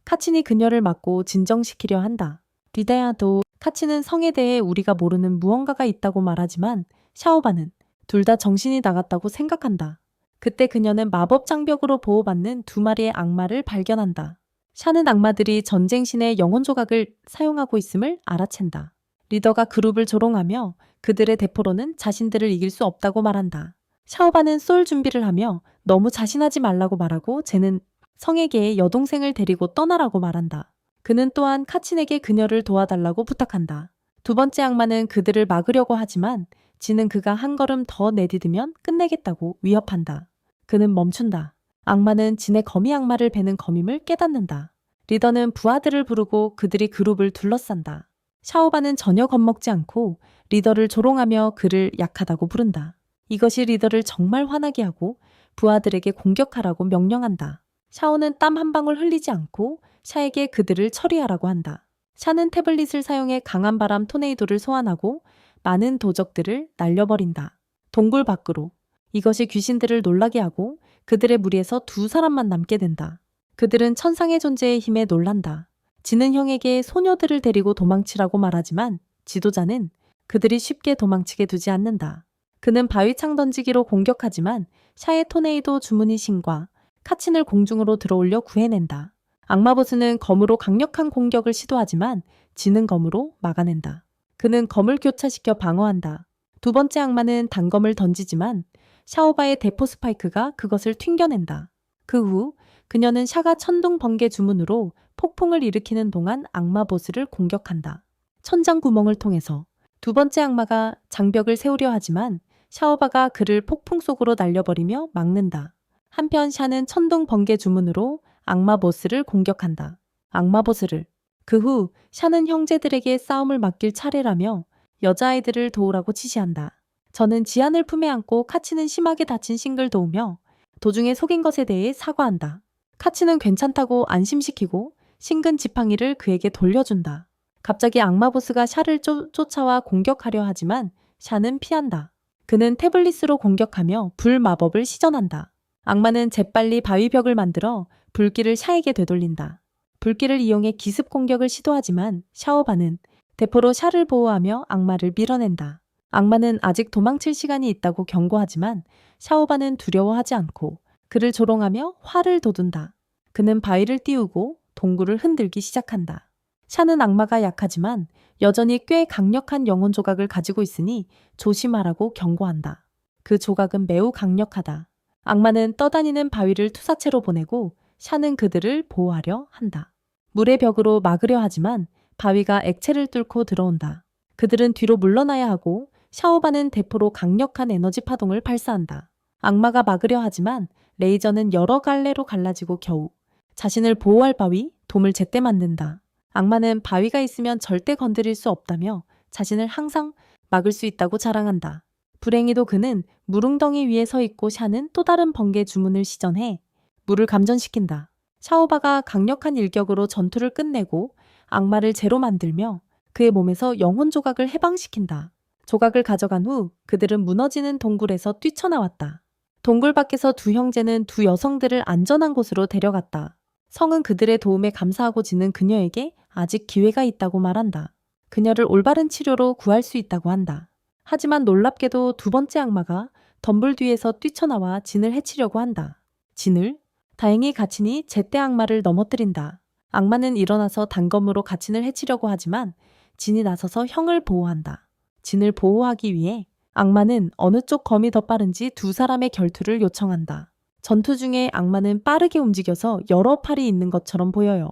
카친이 그녀를 막고 진정시키려 한다. 리다야도 카친은 성에 대해 우리가 모르는 무언가가 있다고 말하지만 샤오바는 둘 다 정신이 나갔다고 생각한다. 그때 그녀는 마법 장벽으로 보호받는 두 마리의 악마를 발견한다. 샤는 악마들이 전쟁신의 영혼 조각을 사용하고 있음을 알아챈다. 리더가 그룹을 조롱하며 그들의 대포로는 자신들을 이길 수 없다고 말한다. 샤오바는 쏠 준비를 하며 너무 자신하지 말라고 말하고 쟤는 성에게 여동생을 데리고 떠나라고 말한다. 그는 또한 카친에게 그녀를 도와달라고 부탁한다. 두 번째 악마는 그들을 막으려고 하지만 지는 그가 한 걸음 더 내디디면 끝내겠다고 위협한다. 그는 멈춘다. 악마는 진의 거미 악마를 베는 거밈을 깨닫는다. 리더는 부하들을 부르고 그들이 그룹을 둘러싼다. 샤오바는 전혀 겁먹지 않고 리더를 조롱하며 그를 약하다고 부른다. 이것이 리더를 정말 화나게 하고 부하들에게 공격하라고 명령한다. 샤오는 땀 한 방울 흘리지 않고 샤에게 그들을 처리하라고 한다. 샤는 태블릿을 사용해 강한 바람 토네이도를 소환하고 많은 도적들을 날려버린다. 동굴 밖으로. 이것이 귀신들을 놀라게 하고 그들의 무리에서 두 사람만 남게 된다. 그들은 천상의 존재의 힘에 놀란다. 지는 형에게 소녀들을 데리고 도망치라고 말하지만 지도자는 그들이 쉽게 도망치게 두지 않는다. 그는 바위창 던지기로 공격하지만 샤의 토네이도 주문이 신과 카친을 공중으로 들어올려 구해낸다. 악마보스는 검으로 강력한 공격을 시도하지만 지는 검으로 막아낸다. 그는 검을 교차시켜 방어한다. 두 번째 악마는 단검을 던지지만 샤오바의 대포 스파이크가 그것을 튕겨낸다. 그 후 그녀는 샤가 천둥 번개 주문으로 폭풍을 일으키는 동안 악마 보스를 공격한다. 천장 구멍을 통해서 두 번째 악마가 장벽을 세우려 하지만 샤오바가 그를 폭풍 속으로 날려버리며 막는다. 한편 샤는 천둥 번개 주문으로 악마 보스를 공격한다. 악마 보스를. 그 후 샤는 형제들에게 싸움을 맡길 차례라며 여자아이들을 도우라고 지시한다. 저는 지안을 품에 안고 카치는 심하게 다친 싱글 도우며 도중에 속인 것에 대해 사과한다. 카치는 괜찮다고 안심시키고 싱근 지팡이를 그에게 돌려준다. 갑자기 악마 보스가 샤를 쫓아와 공격하려 하지만 샤는 피한다. 그는 태블릿으로 공격하며 불 마법을 시전한다. 악마는 재빨리 바위벽을 만들어 불길을 샤에게 되돌린다. 불길을 이용해 기습 공격을 시도하지만 샤오바는 대포로 샤를 보호하며 악마를 밀어낸다. 악마는 아직 도망칠 시간이 있다고 경고하지만 샤오바는 두려워하지 않고 그를 조롱하며 화를 돋운다. 그는 바위를 띄우고 동굴을 흔들기 시작한다. 샤는 악마가 약하지만 여전히 꽤 강력한 영혼 조각을 가지고 있으니 조심하라고 경고한다. 그 조각은 매우 강력하다. 악마는 떠다니는 바위를 투사체로 보내고 샤는 그들을 보호하려 한다. 물의 벽으로 막으려 하지만 바위가 액체를 뚫고 들어온다. 그들은 뒤로 물러나야 하고 샤오바는 대포로 강력한 에너지 파동을 발사한다. 악마가 막으려 하지만 레이저는 여러 갈래로 갈라지고 겨우 자신을 보호할 바위, 돔을 제때 만든다. 악마는 바위가 있으면 절대 건드릴 수 없다며 자신을 항상 막을 수 있다고 자랑한다. 불행히도 그는 물웅덩이 위에 서 있고 샤는 또 다른 번개 주문을 시전해 물을 감전시킨다. 샤오바가 강력한 일격으로 전투를 끝내고 악마를 제로 만들며 그의 몸에서 영혼 조각을 해방시킨다. 조각을 가져간 후 그들은 무너지는 동굴에서 뛰쳐나왔다. 동굴 밖에서 두 형제는 두 여성들을 안전한 곳으로 데려갔다. 성은 그들의 도움에 감사하고 지는 그녀에게 아직 기회가 있다고 말한다. 그녀를 올바른 치료로 구할 수 있다고 한다. 하지만 놀랍게도 두 번째 악마가 덤불 뒤에서 뛰쳐나와 진을 해치려고 한다. 진을? 다행히 가친이 제때 악마를 넘어뜨린다. 악마는 일어나서 단검으로 가친을 해치려고 하지만 진이 나서서 형을 보호한다. 진을 보호하기 위해 악마는 어느 쪽 검이 더 빠른지 두 사람의 결투를 요청한다. 전투 중에 악마는 빠르게 움직여서 여러 팔이 있는 것처럼 보여요.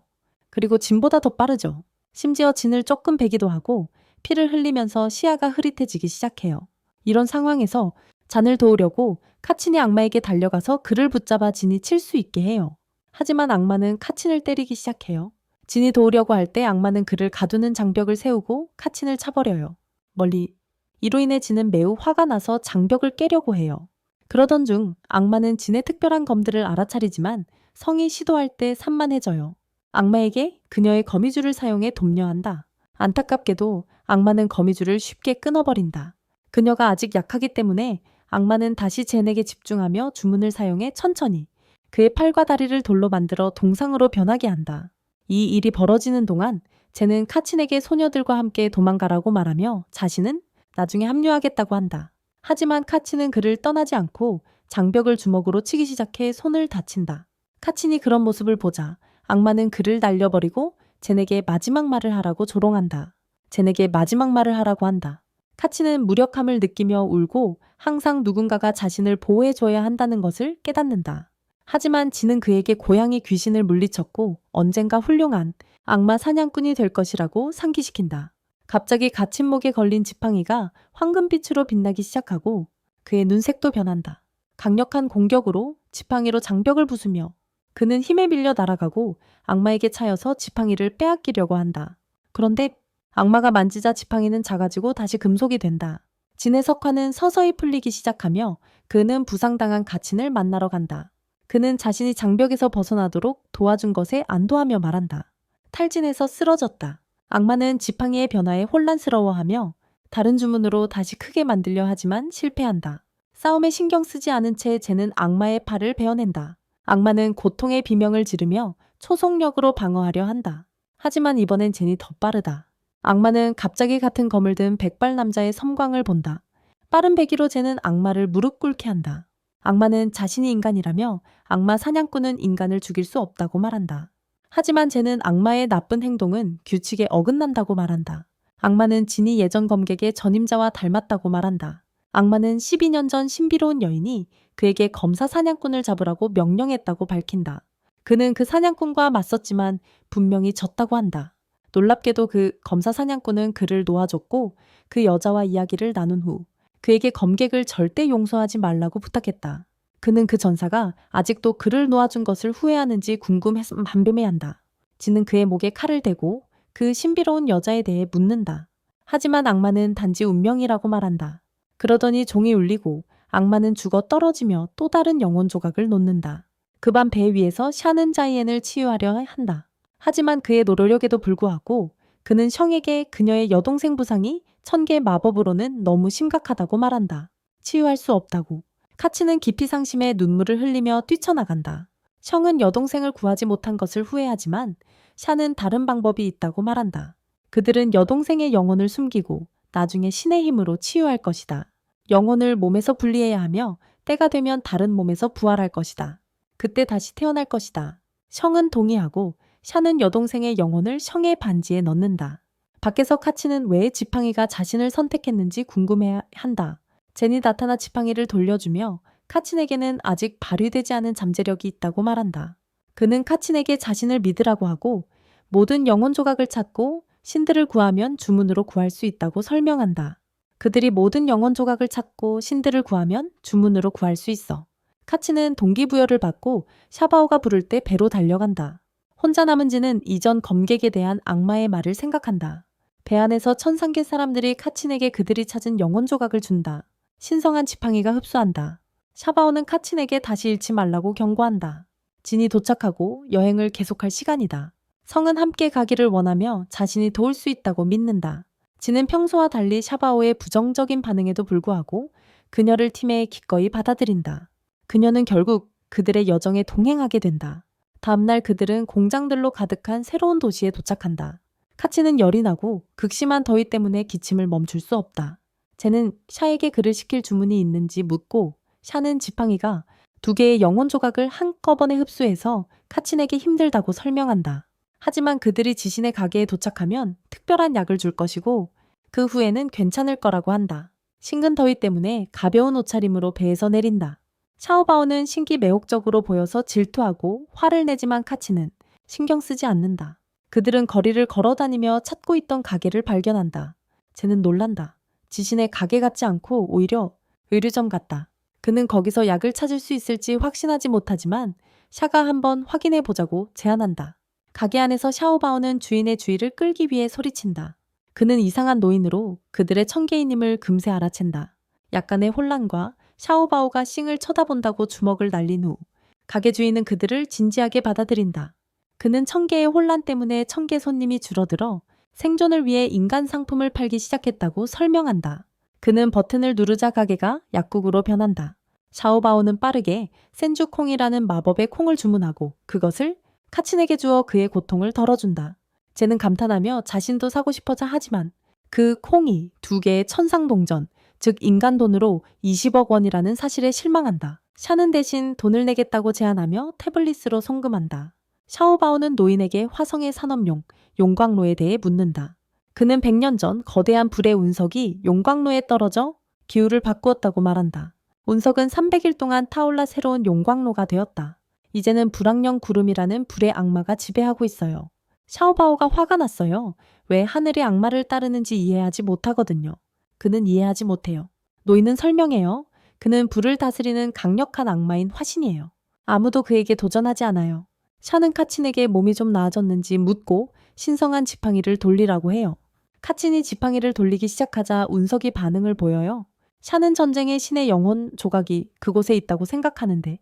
그리고 진보다 더 빠르죠. 심지어 진을 조금 베기도 하고 피를 흘리면서 시야가 흐릿해지기 시작해요. 이런 상황에서 잔을 도우려고 카친이 악마에게 달려가서 그를 붙잡아 진이 칠 수 있게 해요. 하지만 악마는 카친을 때리기 시작해요. 진이 도우려고 할 때 악마는 그를 가두는 장벽을 세우고 카친을 차버려요. 멀리. 이로 인해 진은 매우 화가 나서 장벽을 깨려고 해요. 그러던 중 악마는 진의 특별한 검들을 알아차리지만 성이 시도할 때 산만해져요. 악마에게 그녀의 거미줄을 사용해 돕려한다. 안타깝게도 악마는 거미줄을 쉽게 끊어버린다. 그녀가 아직 약하기 때문에 악마는 다시 젠에게 집중하며 주문을 사용해 천천히 그의 팔과 다리를 돌로 만들어 동상으로 변하게 한다. 이 일이 벌어지는 동안 젠은 카친에게 소녀들과 함께 도망가라고 말하며 자신은 나중에 합류하겠다고 한다. 하지만 카친은 그를 떠나지 않고 장벽을 주먹으로 치기 시작해 손을 다친다. 카친이 그런 모습을 보자 악마는 그를 날려버리고 젠에게 마지막 말을 하라고 조롱한다. 젠에게 마지막 말을 하라고 한다. 카치는 무력함을 느끼며 울고 항상 누군가가 자신을 보호해줘야 한다는 것을 깨닫는다. 하지만 지는 그에게 고양이 귀신을 물리쳤고 언젠가 훌륭한 악마 사냥꾼이 될 것이라고 상기시킨다. 갑자기 갇힌목에 걸린 지팡이가 황금빛으로 빛나기 시작하고 그의 눈색도 변한다. 강력한 공격으로 지팡이로 장벽을 부수며 그는 힘에 밀려 날아가고 악마에게 차여서 지팡이를 빼앗기려고 한다. 그런데 악마가 만지자 지팡이는 작아지고 다시 금속이 된다. 진의 석화는 서서히 풀리기 시작하며 그는 부상당한 가친을 만나러 간다. 그는 자신이 장벽에서 벗어나도록 도와준 것에 안도하며 말한다. 탈진해서 쓰러졌다. 악마는 지팡이의 변화에 혼란스러워하며 다른 주문으로 다시 크게 만들려 하지만 실패한다. 싸움에 신경 쓰지 않은 채 쟤는 악마의 팔을 베어낸다. 악마는 고통의 비명을 지르며 초속력으로 방어하려 한다. 하지만 이번엔 쟤이 더 빠르다. 악마는 갑자기 같은 검을 든 백발 남자의 섬광을 본다. 빠른 배기로 쟤는 악마를 무릎 꿇게 한다. 악마는 자신이 인간이라며 악마 사냥꾼은 인간을 죽일 수 없다고 말한다. 하지만 쟤는 악마의 나쁜 행동은 규칙에 어긋난다고 말한다. 악마는 진이 예전 검객의 전임자와 닮았다고 말한다. 악마는 12년 전 신비로운 여인이 그에게 검사 사냥꾼을 잡으라고 명령했다고 밝힌다. 그는 그 사냥꾼과 맞섰지만 분명히 졌다고 한다. 놀랍게도 그 검사 사냥꾼은 그를 놓아줬고 그 여자와 이야기를 나눈 후 그에게 검객을 절대 용서하지 말라고 부탁했다. 그는 그 전사가 아직도 그를 놓아준 것을 후회하는지 궁금해서 반비매한다. 진은 그의 목에 칼을 대고 그 신비로운 여자에 대해 묻는다. 하지만 악마는 단지 운명이라고 말한다. 그러더니 종이 울리고 악마는 죽어 떨어지며 또 다른 영혼 조각을 놓는다. 그 밤 배 위에서 샤는 자이엔을 치유하려 한다. 하지만 그의 노력에도 불구하고 그는 셩에게 그녀의 여동생 부상이 1000개의 마법으로는 너무 심각하다고 말한다. 치유할 수 없다고. 카치는 깊이 상심해 눈물을 흘리며 뛰쳐나간다. 셩은 여동생을 구하지 못한 것을 후회하지만 샤는 다른 방법이 있다고 말한다. 그들은 여동생의 영혼을 숨기고 나중에 신의 힘으로 치유할 것이다. 영혼을 몸에서 분리해야 하며 때가 되면 다른 몸에서 부활할 것이다. 그때 다시 태어날 것이다. 셩은 동의하고 샤는 여동생의 영혼을 셩의 반지에 넣는다. 밖에서 카치는 왜 지팡이가 자신을 선택했는지 궁금해한다. 젠이 나타나 지팡이를 돌려주며 카친에게는 아직 발휘되지 않은 잠재력이 있다고 말한다. 그는 카친에게 자신을 믿으라고 하고 모든 영혼 조각을 찾고 신들을 구하면 주문으로 구할 수 있다고 설명한다. 그들이 모든 영혼 조각을 찾고 신들을 구하면 주문으로 구할 수 있어. 카친은 동기부여를 받고 샤바오가 부를 때 배로 달려간다. 혼자 남은 지는 이전 검객에 대한 악마의 말을 생각한다. 배 안에서 천상계 사람들이 카친에게 그들이 찾은 영혼 조각을 준다. 신성한 지팡이가 흡수한다. 샤바오는 카친에게 다시 잃지 말라고 경고한다. 진이 도착하고 여행을 계속할 시간이다. 성은 함께 가기를 원하며 자신이 도울 수 있다고 믿는다. 진은 평소와 달리 샤바오의 부정적인 반응에도 불구하고 그녀를 팀에 기꺼이 받아들인다. 그녀는 결국 그들의 여정에 동행하게 된다. 다음날 그들은 공장들로 가득한 새로운 도시에 도착한다. 카치는 열이 나고 극심한 더위 때문에 기침을 멈출 수 없다. 쟤는 샤에게 그를 시킬 주문이 있는지 묻고 샤는 지팡이가 2개의 영혼 조각을 한꺼번에 흡수해서 카친에게 힘들다고 설명한다. 하지만 그들이 지신의 가게에 도착하면 특별한 약을 줄 것이고 그 후에는 괜찮을 거라고 한다. 식은 더위 때문에 가벼운 옷차림으로 배에서 내린다. 샤오바오는 신기매혹적으로 보여서 질투하고 화를 내지만 카치는 신경 쓰지 않는다. 그들은 거리를 걸어다니며 찾고 있던 가게를 발견한다. 쟤는 놀란다. 지신의 가게 같지 않고 오히려 의류점 같다. 그는 거기서 약을 찾을 수 있을지 확신하지 못하지만 샤가 한번 확인해 보자고 제안한다. 가게 안에서 샤오바오는 주인의 주의를 끌기 위해 소리친다. 그는 이상한 노인으로 그들의 청개인임을 금세 알아챈다. 약간의 혼란과 샤오바오가 싱을 쳐다본다고 주먹을 날린 후 가게 주인은 그들을 진지하게 받아들인다. 그는 청개의 혼란 때문에 청개 손님이 줄어들어 생존을 위해 인간 상품을 팔기 시작했다고 설명한다. 그는 버튼을 누르자 가게가 약국으로 변한다. 샤오바오는 빠르게 센주콩이라는 마법의 콩을 주문하고 그것을 카친에게 주어 그의 고통을 덜어준다. 쟤는 감탄하며 자신도 사고 싶어자 하지만 그 콩이 2개의 천상동전, 즉 인간 돈으로 20억 원이라는 사실에 실망한다. 샤는 대신 돈을 내겠다고 제안하며 태블릿으로 송금한다. 샤오바오는 노인에게 화성의 산업용, 용광로에 대해 묻는다. 그는 100년 전 거대한 불의 운석이 용광로에 떨어져 기후를 바꾸었다고 말한다. 운석은 300일 동안 타올라 새로운 용광로가 되었다. 이제는 불악령 구름이라는 불의 악마가 지배하고 있어요. 샤오바오가 화가 났어요. 왜 하늘의 악마를 따르는지 이해하지 못하거든요. 그는 이해하지 못해요. 노인은 설명해요. 그는 불을 다스리는 강력한 악마인 화신이에요. 아무도 그에게 도전하지 않아요. 샤는 카친에게 몸이 좀 나아졌는지 묻고 신성한 지팡이를 돌리라고 해요. 카친이 지팡이를 돌리기 시작하자 운석이 반응을 보여요. 샤는 전쟁의 신의 영혼 조각이 그곳에 있다고 생각하는데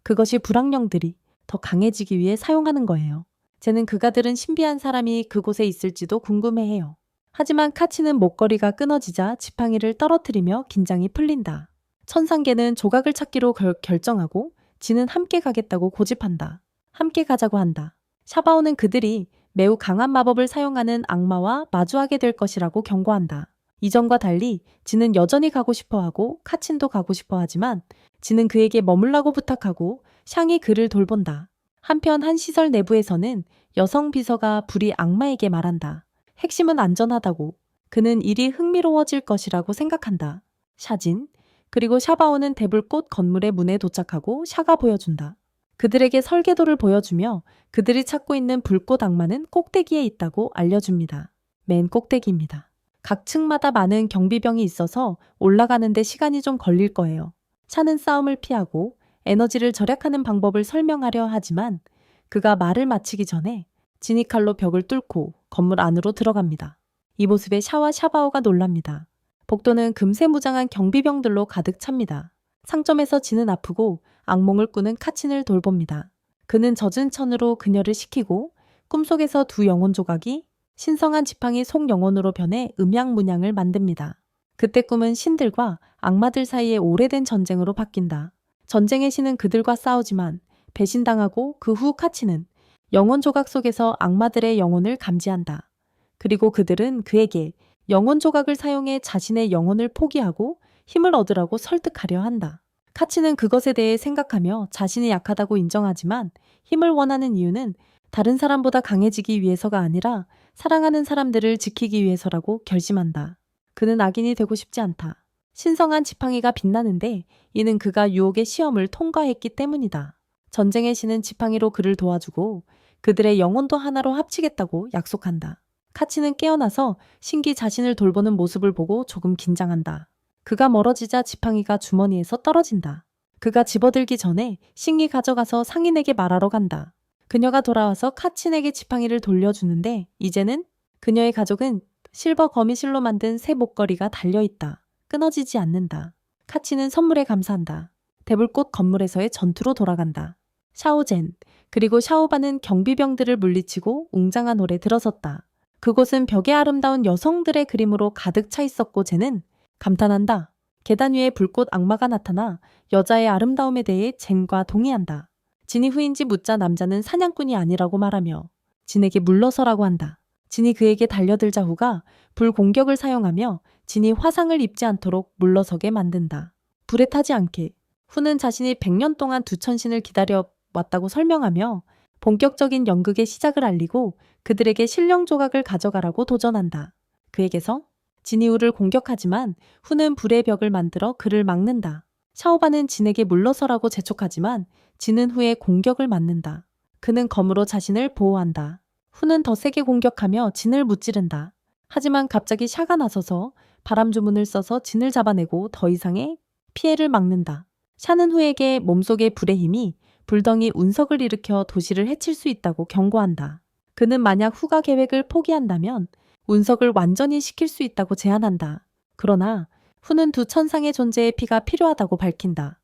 그것이 불악령들이 더 강해지기 위해 사용하는 거예요. 쟤는 그가 들은 신비한 사람이 그곳에 있을지도 궁금해해요. 하지만 카치는 목걸이가 끊어지자 지팡이를 떨어뜨리며 긴장이 풀린다. 천상계는 조각을 찾기로 결정하고 지는 함께 가겠다고 고집한다. 함께 가자고 한다. 샤바오는 그들이 매우 강한 마법을 사용하는 악마와 마주하게 될 것이라고 경고한다. 이전과 달리 지는 여전히 가고 싶어하고 카친도 가고 싶어하지만 지는 그에게 머물라고 부탁하고 샹이 그를 돌본다. 한편 한 시설 내부에서는 여성 비서가 불이 악마에게 말한다. 핵심은 안전하다고. 그는 일이 흥미로워질 것이라고 생각한다. 샤진, 그리고 샤바오는 대불꽃 건물의 문에 도착하고 샤가 보여준다. 그들에게 설계도를 보여주며 그들이 찾고 있는 불꽃 악마는 꼭대기에 있다고 알려줍니다. 맨 꼭대기입니다. 각 층마다 많은 경비병이 있어서 올라가는데 시간이 좀 걸릴 거예요. 샤는 싸움을 피하고 에너지를 절약하는 방법을 설명하려 하지만 그가 말을 마치기 전에 진이 칼로 벽을 뚫고 건물 안으로 들어갑니다. 이 모습에 샤와 샤바오가 놀랍니다. 복도는 금세 무장한 경비병들로 가득 찹니다. 상점에서 지는 아프고 악몽을 꾸는 카친을 돌봅니다. 그는 젖은 천으로 그녀를 식히고 꿈속에서 두 영혼 조각이 신성한 지팡이 속 영혼으로 변해 음양문양을 만듭니다. 그때 꿈은 신들과 악마들 사이의 오래된 전쟁으로 바뀐다. 전쟁의 신은 그들과 싸우지만 배신당하고 그 후 카치는 영혼 조각 속에서 악마들의 영혼을 감지한다. 그리고 그들은 그에게 영혼 조각을 사용해 자신의 영혼을 포기하고 힘을 얻으라고 설득하려 한다. 카치는 그것에 대해 생각하며 자신이 약하다고 인정하지만 힘을 원하는 이유는 다른 사람보다 강해지기 위해서가 아니라 사랑하는 사람들을 지키기 위해서라고 결심한다. 그는 악인이 되고 싶지 않다. 신성한 지팡이가 빛나는데 이는 그가 유혹의 시험을 통과했기 때문이다. 전쟁의 신은 지팡이로 그를 도와주고 그들의 영혼도 하나로 합치겠다고 약속한다. 카치는 깨어나서 신기 자신을 돌보는 모습을 보고 조금 긴장한다. 그가 멀어지자 지팡이가 주머니에서 떨어진다. 그가 집어들기 전에 신기 가져가서 상인에게 말하러 간다. 그녀가 돌아와서 카친에게 지팡이를 돌려주는데 이제는 그녀의 가족은 실버 거미실로 만든 새 목걸이가 달려있다. 끊어지지 않는다. 카친은 선물에 감사한다. 대불꽃 건물에서의 전투로 돌아간다. 샤오젠 그리고 샤오바는 경비병들을 물리치고 웅장한 홀에 들어섰다. 그곳은 벽에 아름다운 여성들의 그림으로 가득 차 있었고 젠은 감탄한다. 계단 위에 불꽃 악마가 나타나 여자의 아름다움에 대해 젠과 동의한다. 진이 후인지 묻자 남자는 사냥꾼이 아니라고 말하며 진에게 물러서라고 한다. 진이 그에게 달려들자 후가 불 공격을 사용하며 진이 화상을 입지 않도록 물러서게 만든다. 불에 타지 않게. 후는 자신이 100년 동안 두천신을 기다려 왔다고 설명하며 본격적인 연극의 시작을 알리고 그들에게 실령 조각을 가져가라고 도전한다. 그에게서 진이 후를 공격하지만 후는 불의 벽을 만들어 그를 막는다. 샤오바는 진에게 물러서라고 재촉하지만 진은 후의 공격을 맞는다. 그는 검으로 자신을 보호한다. 후는 더 세게 공격하며 진을 무찌른다. 하지만 갑자기 샤가 나서서 바람 주문을 써서 진을 잡아내고 더 이상의 피해를 막는다. 샤는 후에게 몸속의 불의 힘이 불덩이 운석을 일으켜 도시를 해칠 수 있다고 경고한다. 그는 만약 후가 계획을 포기한다면 운석을 완전히 식힐 수 있다고 제안한다. 그러나 후는 두 천상의 존재의 피가 필요하다고 밝힌다.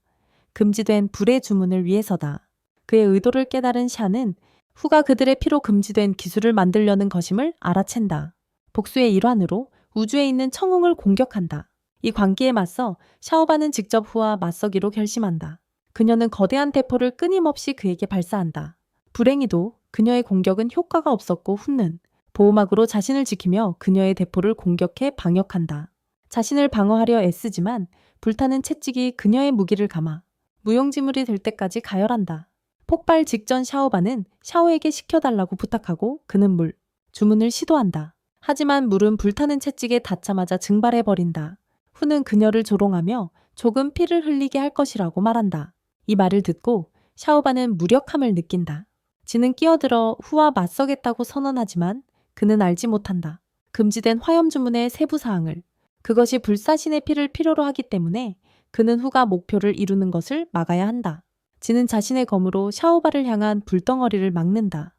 금지된 불의 주문을 위해서다. 그의 의도를 깨달은 샤는 후가 그들의 피로 금지된 기술을 만들려는 것임을 알아챈다. 복수의 일환으로 우주에 있는 청웅을 공격한다. 이 광기에 맞서 샤오바는 직접 후와 맞서기로 결심한다. 그녀는 거대한 대포를 끊임없이 그에게 발사한다. 불행히도 그녀의 공격은 효과가 없었고 후는 보호막으로 자신을 지키며 그녀의 대포를 공격해 방역한다. 자신을 방어하려 애쓰지만 불타는 채찍이 그녀의 무기를 감아 무용지물이 될 때까지 가열한다. 폭발 직전 샤오바는 샤오에게 시켜달라고 부탁하고 그는 주문을 시도한다. 하지만 물은 불타는 채찍에 닿자마자 증발해버린다. 후는 그녀를 조롱하며 조금 피를 흘리게 할 것이라고 말한다. 이 말을 듣고 샤오바는 무력함을 느낀다. 지는 끼어들어 후와 맞서겠다고 선언하지만 그는 알지 못한다. 금지된 화염 주문의 세부 사항을. 그것이 불사신의 피를 필요로 하기 때문에 그는 후가 목표를 이루는 것을 막아야 한다. 지는 자신의 검으로 샤오바를 향한 불덩어리를 막는다.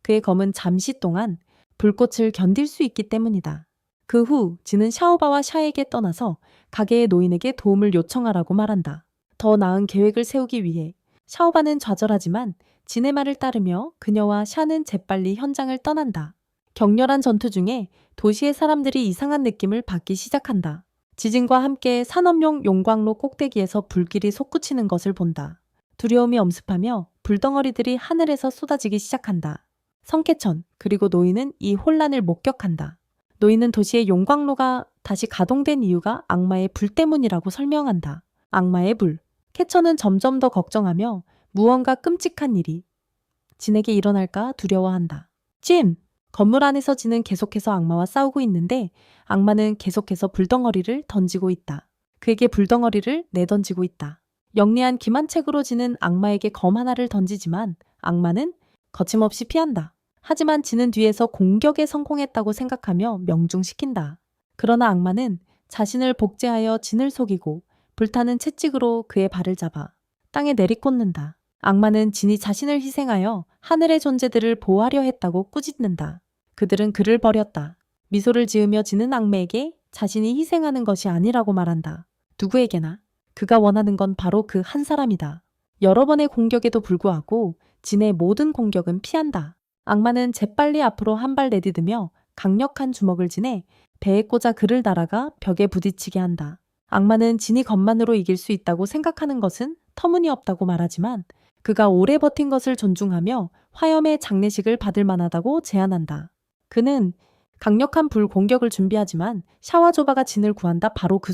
그의 검은 잠시 동안 불꽃을 견딜 수 있기 때문이다. 그 후 지는 샤오바와 샤에게 떠나서 가게의 노인에게 도움을 요청하라고 말한다. 더 나은 계획을 세우기 위해 샤오바는 좌절하지만 진의 말을 따르며 그녀와 샤는 재빨리 현장을 떠난다. 격렬한 전투 중에 도시의 사람들이 이상한 느낌을 받기 시작한다. 지진과 함께 산업용 용광로 꼭대기에서 불길이 솟구치는 것을 본다. 두려움이 엄습하며 불덩어리들이 하늘에서 쏟아지기 시작한다. 성캐천 그리고 노인은 이 혼란을 목격한다. 노인은 도시의 용광로가 다시 가동된 이유가 악마의 불 때문이라고 설명한다. 악마의 불. 캐천은 점점 더 걱정하며 무언가 끔찍한 일이 진에게 일어날까 두려워한다. 진! 건물 안에서 진은 계속해서 악마와 싸우고 있는데 악마는 계속해서 불덩어리를 던지고 있다. 그에게 불덩어리를 내던지고 있다. 영리한 기만책으로 진은 악마에게 검 하나를 던지지만 악마는 거침없이 피한다. 하지만 진은 뒤에서 공격에 성공했다고 생각하며 명중시킨다. 그러나 악마는 자신을 복제하여 진을 속이고 불타는 채찍으로 그의 발을 잡아 땅에 내리꽂는다. 악마는 진이 자신을 희생하여 하늘의 존재들을 보호하려 했다고 꾸짖는다. 그들은 그를 버렸다. 미소를 지으며 진은 악마에게 자신이 희생하는 것이 아니라고 말한다. 누구에게나 그가 원하는 건 바로 그 한 사람이다. 여러 번의 공격에도 불구하고 진의 모든 공격은 피한다. 악마는 재빨리 앞으로 한 발 내디디며 강력한 주먹을 지내 배에 꽂아 그를 날아가 벽에 부딪히게 한다. 악마는 진이 검만으로 이길 수 있다고 생각하는 것은 터무니없다고 말하지만 그가 오래 버틴 것을 존중하며 화염의 장례식을 받을 만하다고 제안한다. 그는 강력한 불 공격을 준비하지만 샤와 조바가 진을 구한다. 바로 그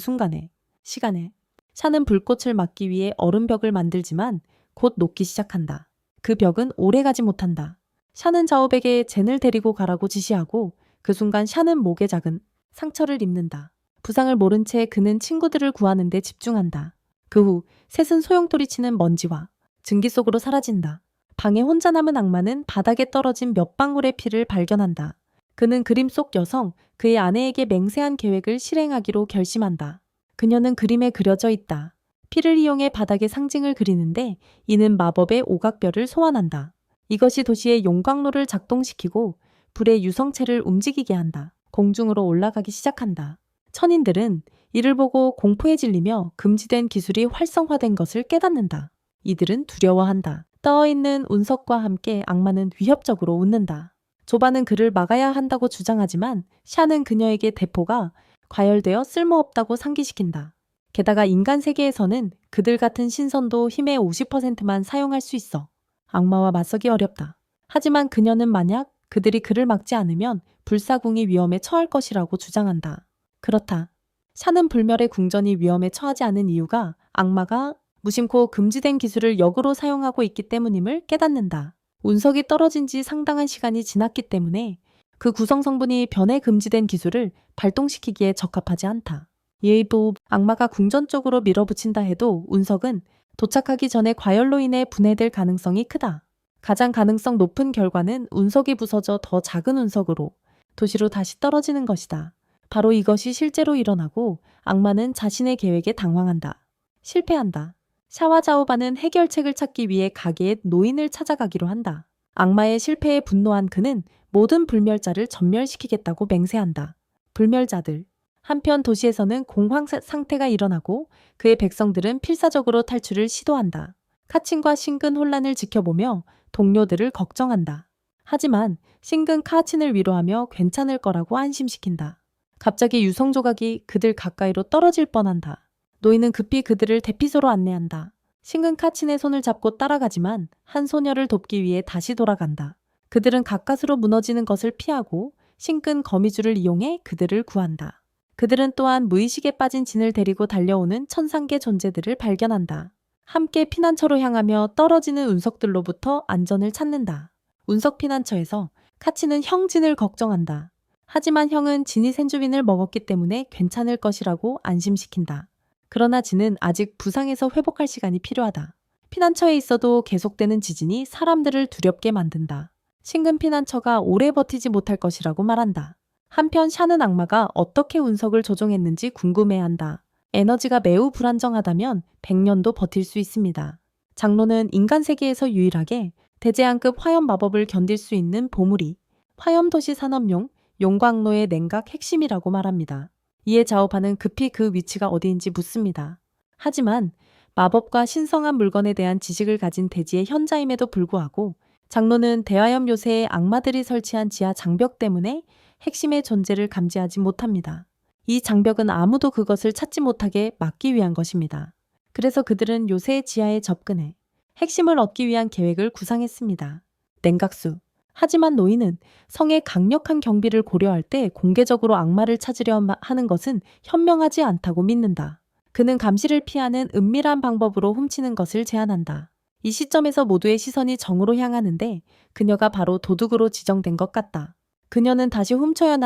시간에 샤는 불꽃을 막기 위해 얼음벽을 만들지만 곧 녹기 시작한다. 그 벽은 오래 가지 못한다. 샤는 자오백에 젠을 데리고 가라고 지시하고 그 순간 샤는 목에 작은 상처를 입는다. 부상을 모른 채 그는 친구들을 구하는 데 집중한다. 그 후 셋은 소용돌이치는 먼지와 증기 속으로 사라진다. 방에 혼자 남은 악마는 바닥에 떨어진 몇 방울의 피를 발견한다. 그는 그림 속 여성, 그의 아내에게 맹세한 계획을 실행하기로 결심한다. 그녀는 그림에 그려져 있다. 피를 이용해 바닥에 상징을 그리는데 이는 마법의 오각별을 소환한다. 이것이 도시의 용광로를 작동시키고 불의 유성체를 움직이게 한다. 공중으로 올라가기 시작한다. 천인들은 이를 보고 공포에 질리며 금지된 기술이 활성화된 것을 깨닫는다. 이들은 두려워한다. 떠있는 운석과 함께 악마는 위협적으로 웃는다. 조바는 그를 막아야 한다고 주장하지만 샤는 그녀에게 대포가 과열되어 쓸모없다고 상기시킨다. 게다가 인간 세계에서는 그들 같은 신선도 힘의 50%만 사용할 수 있어. 악마와 맞서기 어렵다. 하지만 그녀는 만약 그들이 그를 막지 않으면 불사궁이 위험에 처할 것이라고 주장한다. 그렇다. 샤는 불멸의 궁전이 위험에 처하지 않은 이유가 악마가 무심코 금지된 기술을 역으로 사용하고 있기 때문임을 깨닫는다. 운석이 떨어진 지 상당한 시간이 지났기 때문에 그 구성 성분이 변에 금지된 기술을 발동시키기에 적합하지 않다. 예의도 악마가 궁전 쪽으로 밀어붙인다 해도 운석은 도착하기 전에 과열로 인해 분해될 가능성이 크다. 가장 가능성 높은 결과는 운석이 부서져 더 작은 운석으로 도시로 다시 떨어지는 것이다. 바로 이것이 실제로 일어나고 악마는 자신의 계획에 당황한다. 실패한다. 샤와 자오바는 해결책을 찾기 위해 가게의 노인을 찾아가기로 한다. 악마의 실패에 분노한 그는 모든 불멸자를 전멸시키겠다고 맹세한다. 불멸자들. 한편 도시에서는 공황 상태가 일어나고 그의 백성들은 필사적으로 탈출을 시도한다. 카친과 신근 혼란을 지켜보며 동료들을 걱정한다. 하지만 신근 카친을 위로하며 괜찮을 거라고 안심시킨다. 갑자기 유성 조각이 그들 가까이로 떨어질 뻔한다. 노인은 급히 그들을 대피소로 안내한다. 신근 카친의 손을 잡고 따라가지만 한 소녀를 돕기 위해 다시 돌아간다. 그들은 가까스로 무너지는 것을 피하고 신근 거미줄을 이용해 그들을 구한다. 그들은 또한 무의식에 빠진 진을 데리고 달려오는 천상계 존재들을 발견한다. 함께 피난처로 향하며 떨어지는 운석들로부터 안전을 찾는다. 운석 피난처에서 카치는 형진을 걱정한다. 하지만 형은 진이 생주빈을 먹었기 때문에 괜찮을 것이라고 안심시킨다. 그러나 진은 아직 부상에서 회복할 시간이 필요하다. 피난처에 있어도 계속되는 지진이 사람들을 두렵게 만든다. 신근 피난처가 오래 버티지 못할 것이라고 말한다. 한편 샤는 악마가 어떻게 운석을 조종했는지 궁금해한다. 에너지가 매우 불안정하다면 100년도 버틸 수 있습니다. 장로는 인간 세계에서 유일하게 대재앙급 화염 마법을 견딜 수 있는 보물이 화염도시 산업용 용광로의 냉각 핵심이라고 말합니다. 이에 자오파는 급히 그 위치가 어디인지 묻습니다. 하지만 마법과 신성한 물건에 대한 지식을 가진 대지의 현자임에도 불구하고 장로는 대화염 요새의 악마들이 설치한 지하 장벽 때문에 핵심의 존재를 감지하지 못합니다. 이 장벽은 아무도 그것을 찾지 못하게 막기 위한 것입니다. 그래서 그들은 요새의 지하에 접근해 핵심을 얻기 위한 계획을 구상했습니다. 냉각수. 하지만 노인은 성의 강력한 경비를 고려할 때 공개적으로 악마를 찾으려 하는 것은 현명하지 않다고 믿는다. 그는 감시를 피하는 은밀한 방법으로 훔치는 것을 제안한다. 이 시점에서 모두의 시선이 정으로 향하는데 그녀가 바로 도둑으로 지정된 것 같다. 그녀는 다시 훔쳐야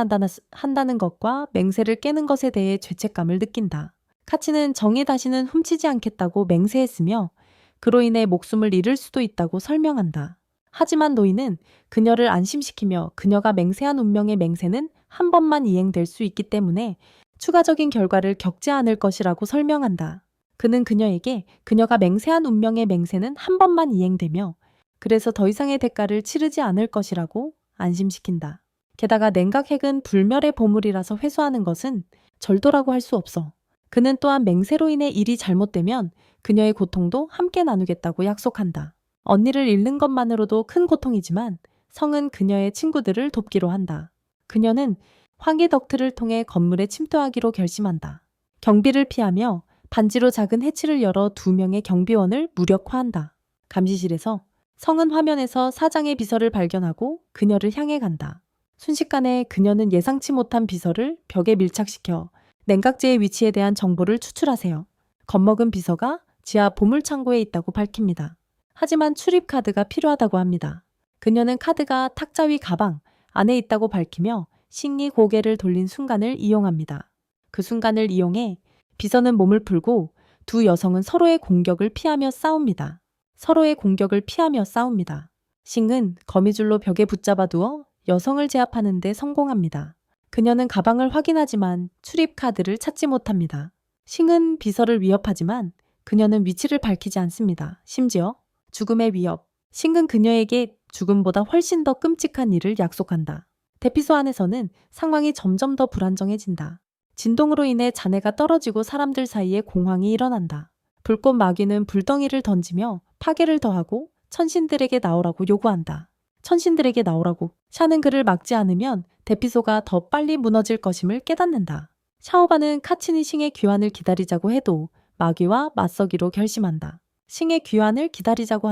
한다는 것과 맹세를 깨는 것에 대해 죄책감을 느낀다. 카치는 정이 다시는 훔치지 않겠다고 맹세했으며 그로 인해 목숨을 잃을 수도 있다고 설명한다. 하지만 노인은 그녀를 안심시키며 그녀가 맹세한 운명의 맹세는 한 번만 이행될 수 있기 때문에 추가적인 결과를 겪지 않을 것이라고 설명한다. 그는 그녀에게 그녀가 맹세한 운명의 맹세는 한 번만 이행되며 그래서 더 이상의 대가를 치르지 않을 것이라고 안심시킨다. 게다가 냉각핵은 불멸의 보물이라서 회수하는 것은 절도라고 할 수 없어. 그는 또한 맹세로 인해 일이 잘못되면 그녀의 고통도 함께 나누겠다고 약속한다. 언니를 잃는 것만으로도 큰 고통이지만 성은 그녀의 친구들을 돕기로 한다. 그녀는 화기 덕트를 통해 건물에 침투하기로 결심한다. 경비를 피하며 반지로 작은 해치를 열어 2명의 경비원을 무력화한다. 감시실에서 성은 화면에서 사장의 비서를 발견하고 그녀를 향해 간다. 순식간에 그녀는 예상치 못한 비서를 벽에 밀착시켜 냉각제의 위치에 대한 정보를 추출하세요. 겁먹은 비서가 지하 보물창고에 있다고 밝힙니다. 하지만 출입 카드가 필요하다고 합니다. 그녀는 카드가 탁자 위 가방 안에 있다고 밝히며 신기 고개를 돌린 순간을 이용합니다. 그 순간을 이용해 비서는 몸을 풀고 두 여성은 서로의 공격을 피하며 싸웁니다. 싱은 거미줄로 벽에 붙잡아두어 여성을 제압하는 데 성공합니다. 그녀는 가방을 확인하지만 출입 카드를 찾지 못합니다. 싱은 비서를 위협하지만 그녀는 위치를 밝히지 않습니다. 심지어 죽음의 위협. 싱은 그녀에게 죽음보다 훨씬 더 끔찍한 일을 약속한다. 대피소 안에서는 상황이 점점 더 불안정해진다. 진동으로 인해 잔해가 떨어지고 사람들 사이에 공황이 일어난다. 불꽃 마귀는 불덩이를 던지며 파괴를 더하고 천신들에게 나오라고 요구한다. 샤는 그를 막지 않으면 대피소가 더 빨리 무너질 것임을 깨닫는다. 샤오바는 카치니 싱의 귀환을 기다리자고 해도 마귀와 맞서기로 결심한다. 싱의 귀환을 기다리자고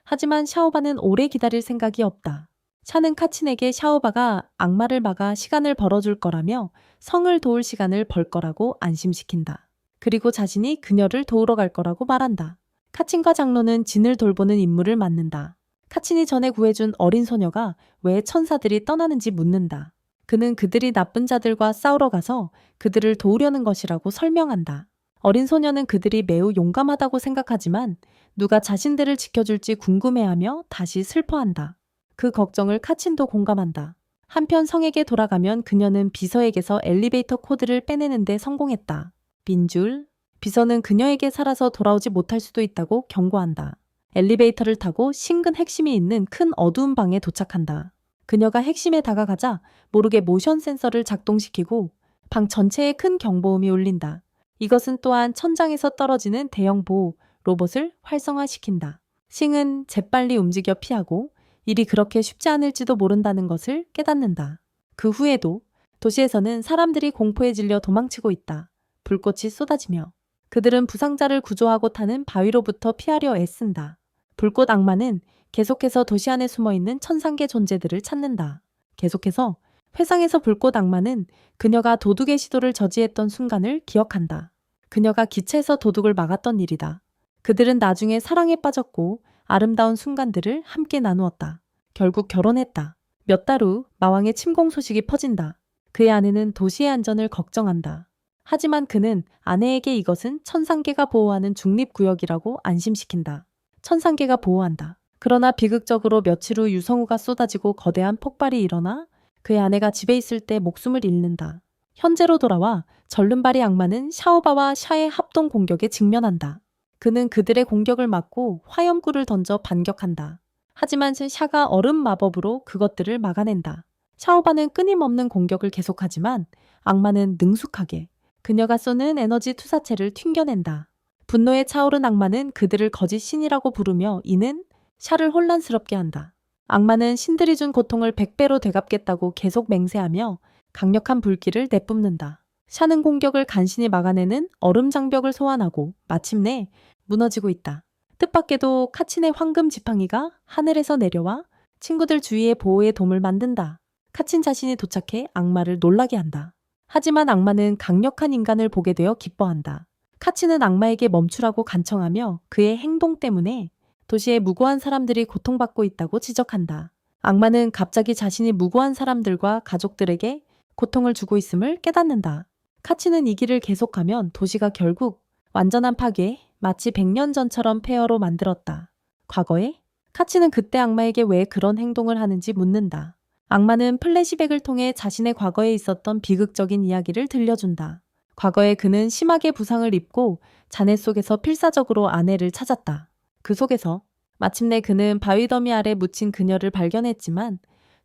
하지만 샤오바는 오래 기다릴 생각이 없다. 샤는 카친에게 샤오바가 악마를 막아 시간을 벌어줄 거라며 성을 도울 시간을 벌 거라고 안심시킨다. 그리고 자신이 그녀를 도우러 갈 거라고 말한다. 카친과 장로는 진을 돌보는 임무를 맡는다. 카친이 전에 구해준 어린 소녀가 왜 천사들이 떠나는지 묻는다. 그는 그들이 나쁜 자들과 싸우러 가서 그들을 도우려는 것이라고 설명한다. 어린 소녀는 그들이 매우 용감하다고 생각하지만 누가 자신들을 지켜줄지 궁금해하며 다시 슬퍼한다. 그 걱정을 카친도 공감한다. 한편 성에게 돌아가면 그녀는 비서에게서 엘리베이터 코드를 빼내는 데 성공했다. 빈줄. 비서는 그녀에게 살아서 돌아오지 못할 수도 있다고 경고한다. 엘리베이터를 타고 신근 핵심이 있는 큰 어두운 방에 도착한다. 그녀가 핵심에 다가가자 모르게 모션 센서를 작동시키고 방 전체에 큰 경보음이 울린다. 이것은 또한 천장에서 떨어지는 대형 보호 로봇을 활성화시킨다. 싱은 재빨리 움직여 피하고 일이 그렇게 쉽지 않을지도 모른다는 것을 깨닫는다. 그 후에도 도시에서는 사람들이 공포에 질려 도망치고 있다. 불꽃이 쏟아지며 그들은 부상자를 구조하고 타는 바위로부터 피하려 애쓴다. 불꽃 악마는 계속해서 도시 안에 숨어있는 천상계 존재들을 찾는다. 계속해서 회상에서 불꽃 악마는 그녀가 도둑의 시도를 저지했던 순간을 기억한다. 그녀가 기차에서 도둑을 막았던 일이다. 그들은 나중에 사랑에 빠졌고 아름다운 순간들을 함께 나누었다. 결국 결혼했다. 몇 달 후 마왕의 침공 소식이 퍼진다. 그의 아내는 도시의 안전을 걱정한다. 하지만 그는 아내에게 이것은 천상계가 보호하는 중립구역이라고 안심시킨다. 천상계가 보호한다. 그러나 비극적으로 며칠 후 유성우가 쏟아지고 거대한 폭발이 일어나 그의 아내가 집에 있을 때 목숨을 잃는다. 현재로 돌아와 절름발이 악마는 샤오바와 샤의 합동 공격에 직면한다. 그는 그들의 공격을 막고 화염구를 던져 반격한다. 하지만 샤가 얼음 마법으로 그것들을 막아낸다. 샤오바는 끊임없는 공격을 계속하지만 악마는 능숙하게 그녀가 쏘는 에너지 투사체를 튕겨낸다. 분노에 차오른 악마는 그들을 거짓 신이라고 부르며 이는 샤를 혼란스럽게 한다. 악마는 신들이 준 고통을 100배로 되갚겠다고 계속 맹세하며 강력한 불길을 내뿜는다. 샤는 공격을 간신히 막아내는 얼음 장벽을 소환하고 마침내 무너지고 있다. 뜻밖에도 카친의 황금 지팡이가 하늘에서 내려와 친구들 주위에 보호의 돔을 만든다. 카친 자신이 도착해 악마를 놀라게 한다. 하지만 악마는 강력한 인간을 보게 되어 기뻐한다. 카친은 악마에게 멈추라고 간청하며 그의 행동 때문에 도시의 무고한 사람들이 고통받고 있다고 지적한다. 악마는 갑자기 자신이 무고한 사람들과 가족들에게 고통을 주고 있음을 깨닫는다. 카친은 이 길을 계속하면 도시가 결국 완전한 파괴, 마치 100년 전처럼 폐허로 만들었다. 과거에? 카친은 그때 악마에게 왜 그런 행동을 하는지 묻는다. 악마는 플래시백을 통해 자신의 과거에 있었던 비극적인 이야기를 들려준다. 과거에 그는 심하게 부상을 입고 잔해 속에서 필사적으로 아내를 찾았다. 그 속에서 마침내 그는 바위더미 아래 묻힌 그녀를 발견했지만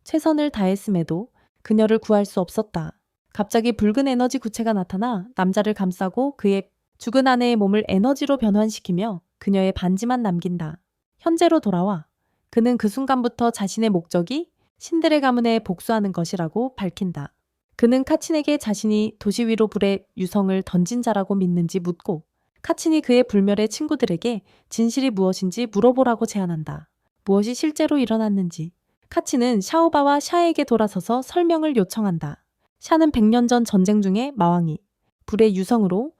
최선을 다했음에도 그녀를 구할 수 없었다. 갑자기 붉은 에너지 구체가 나타나 남자를 감싸고 그의 죽은 아내의 몸을 에너지로 변환시키며 그녀의 반지만 남긴다. 현재로 돌아와 그는 그 순간부터 자신의 목적이 신들의 가문에 복수하는 것이라고 밝힌다. 그는 카친에게 자신이 도시 위로 불의 유성을 던진 자라고 믿는지 묻고 카친이 그의 불멸의 친구들에게 진실이 무엇인지 물어보라고 제안한다. 무엇이 실제로 일어났는지. 카친은 샤오바와 샤에게 돌아서서 설명을 요청한다. 샤는 100년 전 전쟁 중에 마왕이 불의 유성으로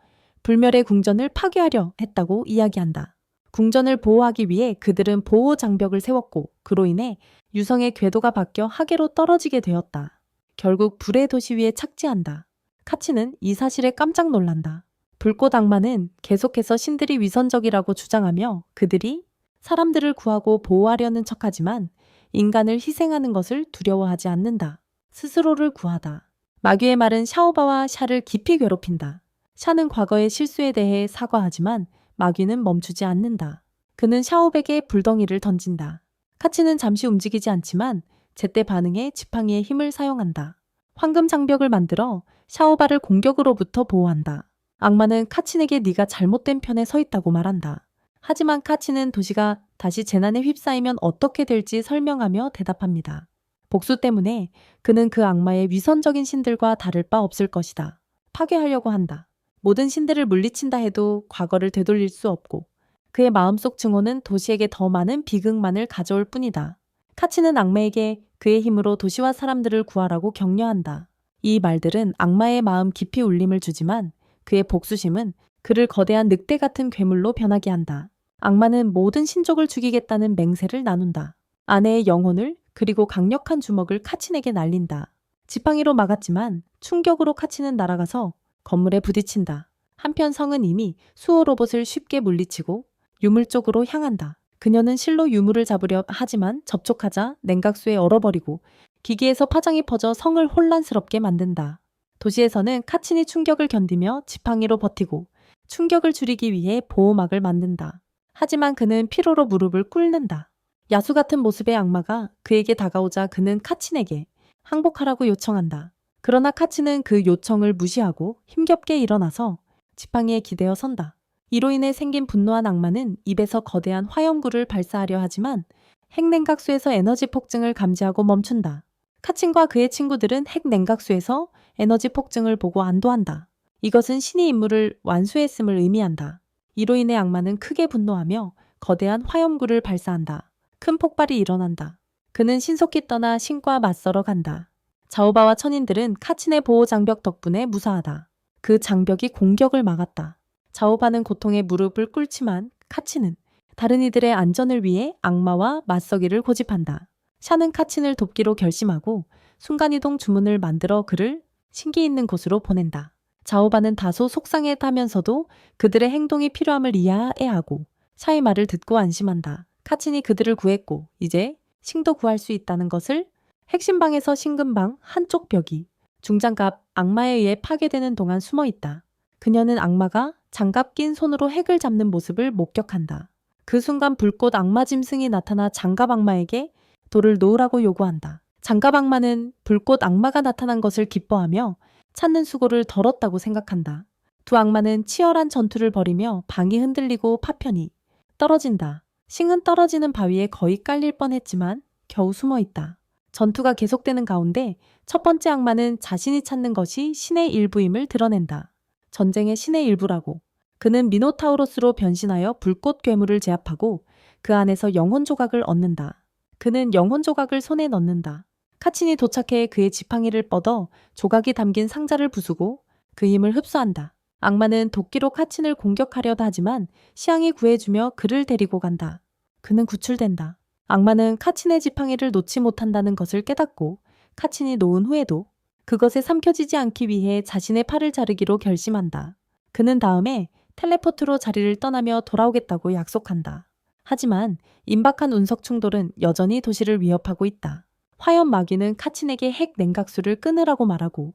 불멸의 궁전을 파괴하려 했다고 이야기한다. 궁전을 보호하기 위해 그들은 보호 장벽을 세웠고 그로 인해 유성의 궤도가 바뀌어 하계로 떨어지게 되었다. 결국 불의 도시 위에 착지한다. 카친은 이 사실에 깜짝 놀란다. 불꽃 악마는 계속해서 신들이 위선적이라고 주장하며 그들이 사람들을 구하고 보호하려는 척하지만 인간을 희생하는 것을 두려워하지 않는다. 스스로를 구하다. 마귀의 말은 샤오바와 샤를 깊이 괴롭힌다. 샤는 과거의 실수에 대해 사과하지만 마귀는 멈추지 않는다. 그는 샤오백에 불덩이를 던진다. 카치는 잠시 움직이지 않지만 제때 반응해 지팡이의 힘을 사용한다. 황금 장벽을 만들어 샤오바를 공격으로부터 보호한다. 악마는 카친에게 네가 잘못된 편에 서 있다고 말한다. 하지만 카친은 도시가 다시 재난에 휩싸이면 어떻게 될지 설명하며 대답합니다. 복수 때문에 그는 그 악마의 위선적인 신들과 다를 바 없을 것이다. 파괴하려고 한다. 모든 신들을 물리친다 해도 과거를 되돌릴 수 없고 그의 마음속 증오는 도시에게 더 많은 비극만을 가져올 뿐이다. 카치는 악마에게 그의 힘으로 도시와 사람들을 구하라고 격려한다. 이 말들은 악마의 마음 깊이 울림을 주지만 그의 복수심은 그를 거대한 늑대 같은 괴물로 변하게 한다. 악마는 모든 신족을 죽이겠다는 맹세를 나눈다. 아내의 영혼을 그리고 강력한 주먹을 카친에게 날린다. 지팡이로 막았지만 충격으로 카친은 날아가서 건물에 부딪힌다. 한편 성은 이미 수호 로봇을 쉽게 물리치고 유물 쪽으로 향한다. 그녀는 실로 유물을 잡으려 하지만 접촉하자 냉각수에 얼어버리고 기기에서 파장이 퍼져 성을 혼란스럽게 만든다. 도시에서는 카친이 충격을 견디며 지팡이로 버티고 충격을 줄이기 위해 보호막을 만든다. 하지만 그는 피로로 무릎을 꿇는다. 야수 같은 모습의 악마가 그에게 다가오자 그는 카친에게 항복하라고 요청한다. 그러나 카친은 그 요청을 무시하고 힘겹게 일어나서 지팡이에 기대어 선다. 이로 인해 생긴 분노한 악마는 입에서 거대한 화염구를 발사하려 하지만 핵냉각수에서 에너지 폭증을 감지하고 멈춘다. 카친과 그의 친구들은 핵냉각수에서 에너지 폭증을 보고 안도한다. 이것은 신이 임무를 완수했음을 의미한다. 이로 인해 악마는 크게 분노하며 거대한 화염구를 발사한다. 큰 폭발이 일어난다. 그는 신속히 떠나 신과 맞서러 간다. 자오바와 천인들은 카친의 보호 장벽 덕분에 무사하다. 그 장벽이 공격을 막았다. 자오바는 고통에 무릎을 꿇지만 카친은 다른 이들의 안전을 위해 악마와 맞서기를 고집한다. 샤는 카친을 돕기로 결심하고 순간이동 주문을 만들어 그를 신기 있는 곳으로 보낸다. 자오바는 다소 속상해하면서도 그들의 행동이 필요함을 이해하고 샤의 말을 듣고 안심한다. 카친이 그들을 구했고 이제 싱도 구할 수 있다는 것을. 핵심 방에서 신금방 한쪽 벽이 중장갑 악마에 의해 파괴되는 동안 숨어 있다. 그녀는 악마가 장갑 낀 손으로 핵을 잡는 모습을 목격한다. 그 순간 불꽃 악마 짐승이 나타나 장갑 악마에게 돌을 놓으라고 요구한다. 장갑 악마는 불꽃 악마가 나타난 것을 기뻐하며 찾는 수고를 덜었다고 생각한다. 두 악마는 치열한 전투를 벌이며 방이 흔들리고 파편이 떨어진다. 싱은 떨어지는 바위에 거의 깔릴 뻔했지만 겨우 숨어 있다. 전투가 계속되는 가운데 첫 번째 악마는 자신이 찾는 것이 신의 일부임을 드러낸다. 전쟁의 신의 일부라고. 그는 미노타우로스로 변신하여 불꽃 괴물을 제압하고 그 안에서 영혼 조각을 얻는다. 그는 영혼 조각을 손에 넣는다. 카친이 도착해 그의 지팡이를 뻗어 조각이 담긴 상자를 부수고 그 힘을 흡수한다. 악마는 도끼로 카친을 공격하려다 하지만 시앙이 구해주며 그를 데리고 간다. 그는 구출된다. 악마는 카친의 지팡이를 놓지 못한다는 것을 깨닫고 카친이 놓은 후에도 그것에 삼켜지지 않기 위해 자신의 팔을 자르기로 결심한다. 그는 다음에 텔레포트로 자리를 떠나며 돌아오겠다고 약속한다. 하지만 임박한 운석 충돌은 여전히 도시를 위협하고 있다. 화염 마귀는 카친에게 핵 냉각수를 끊으라고 말하고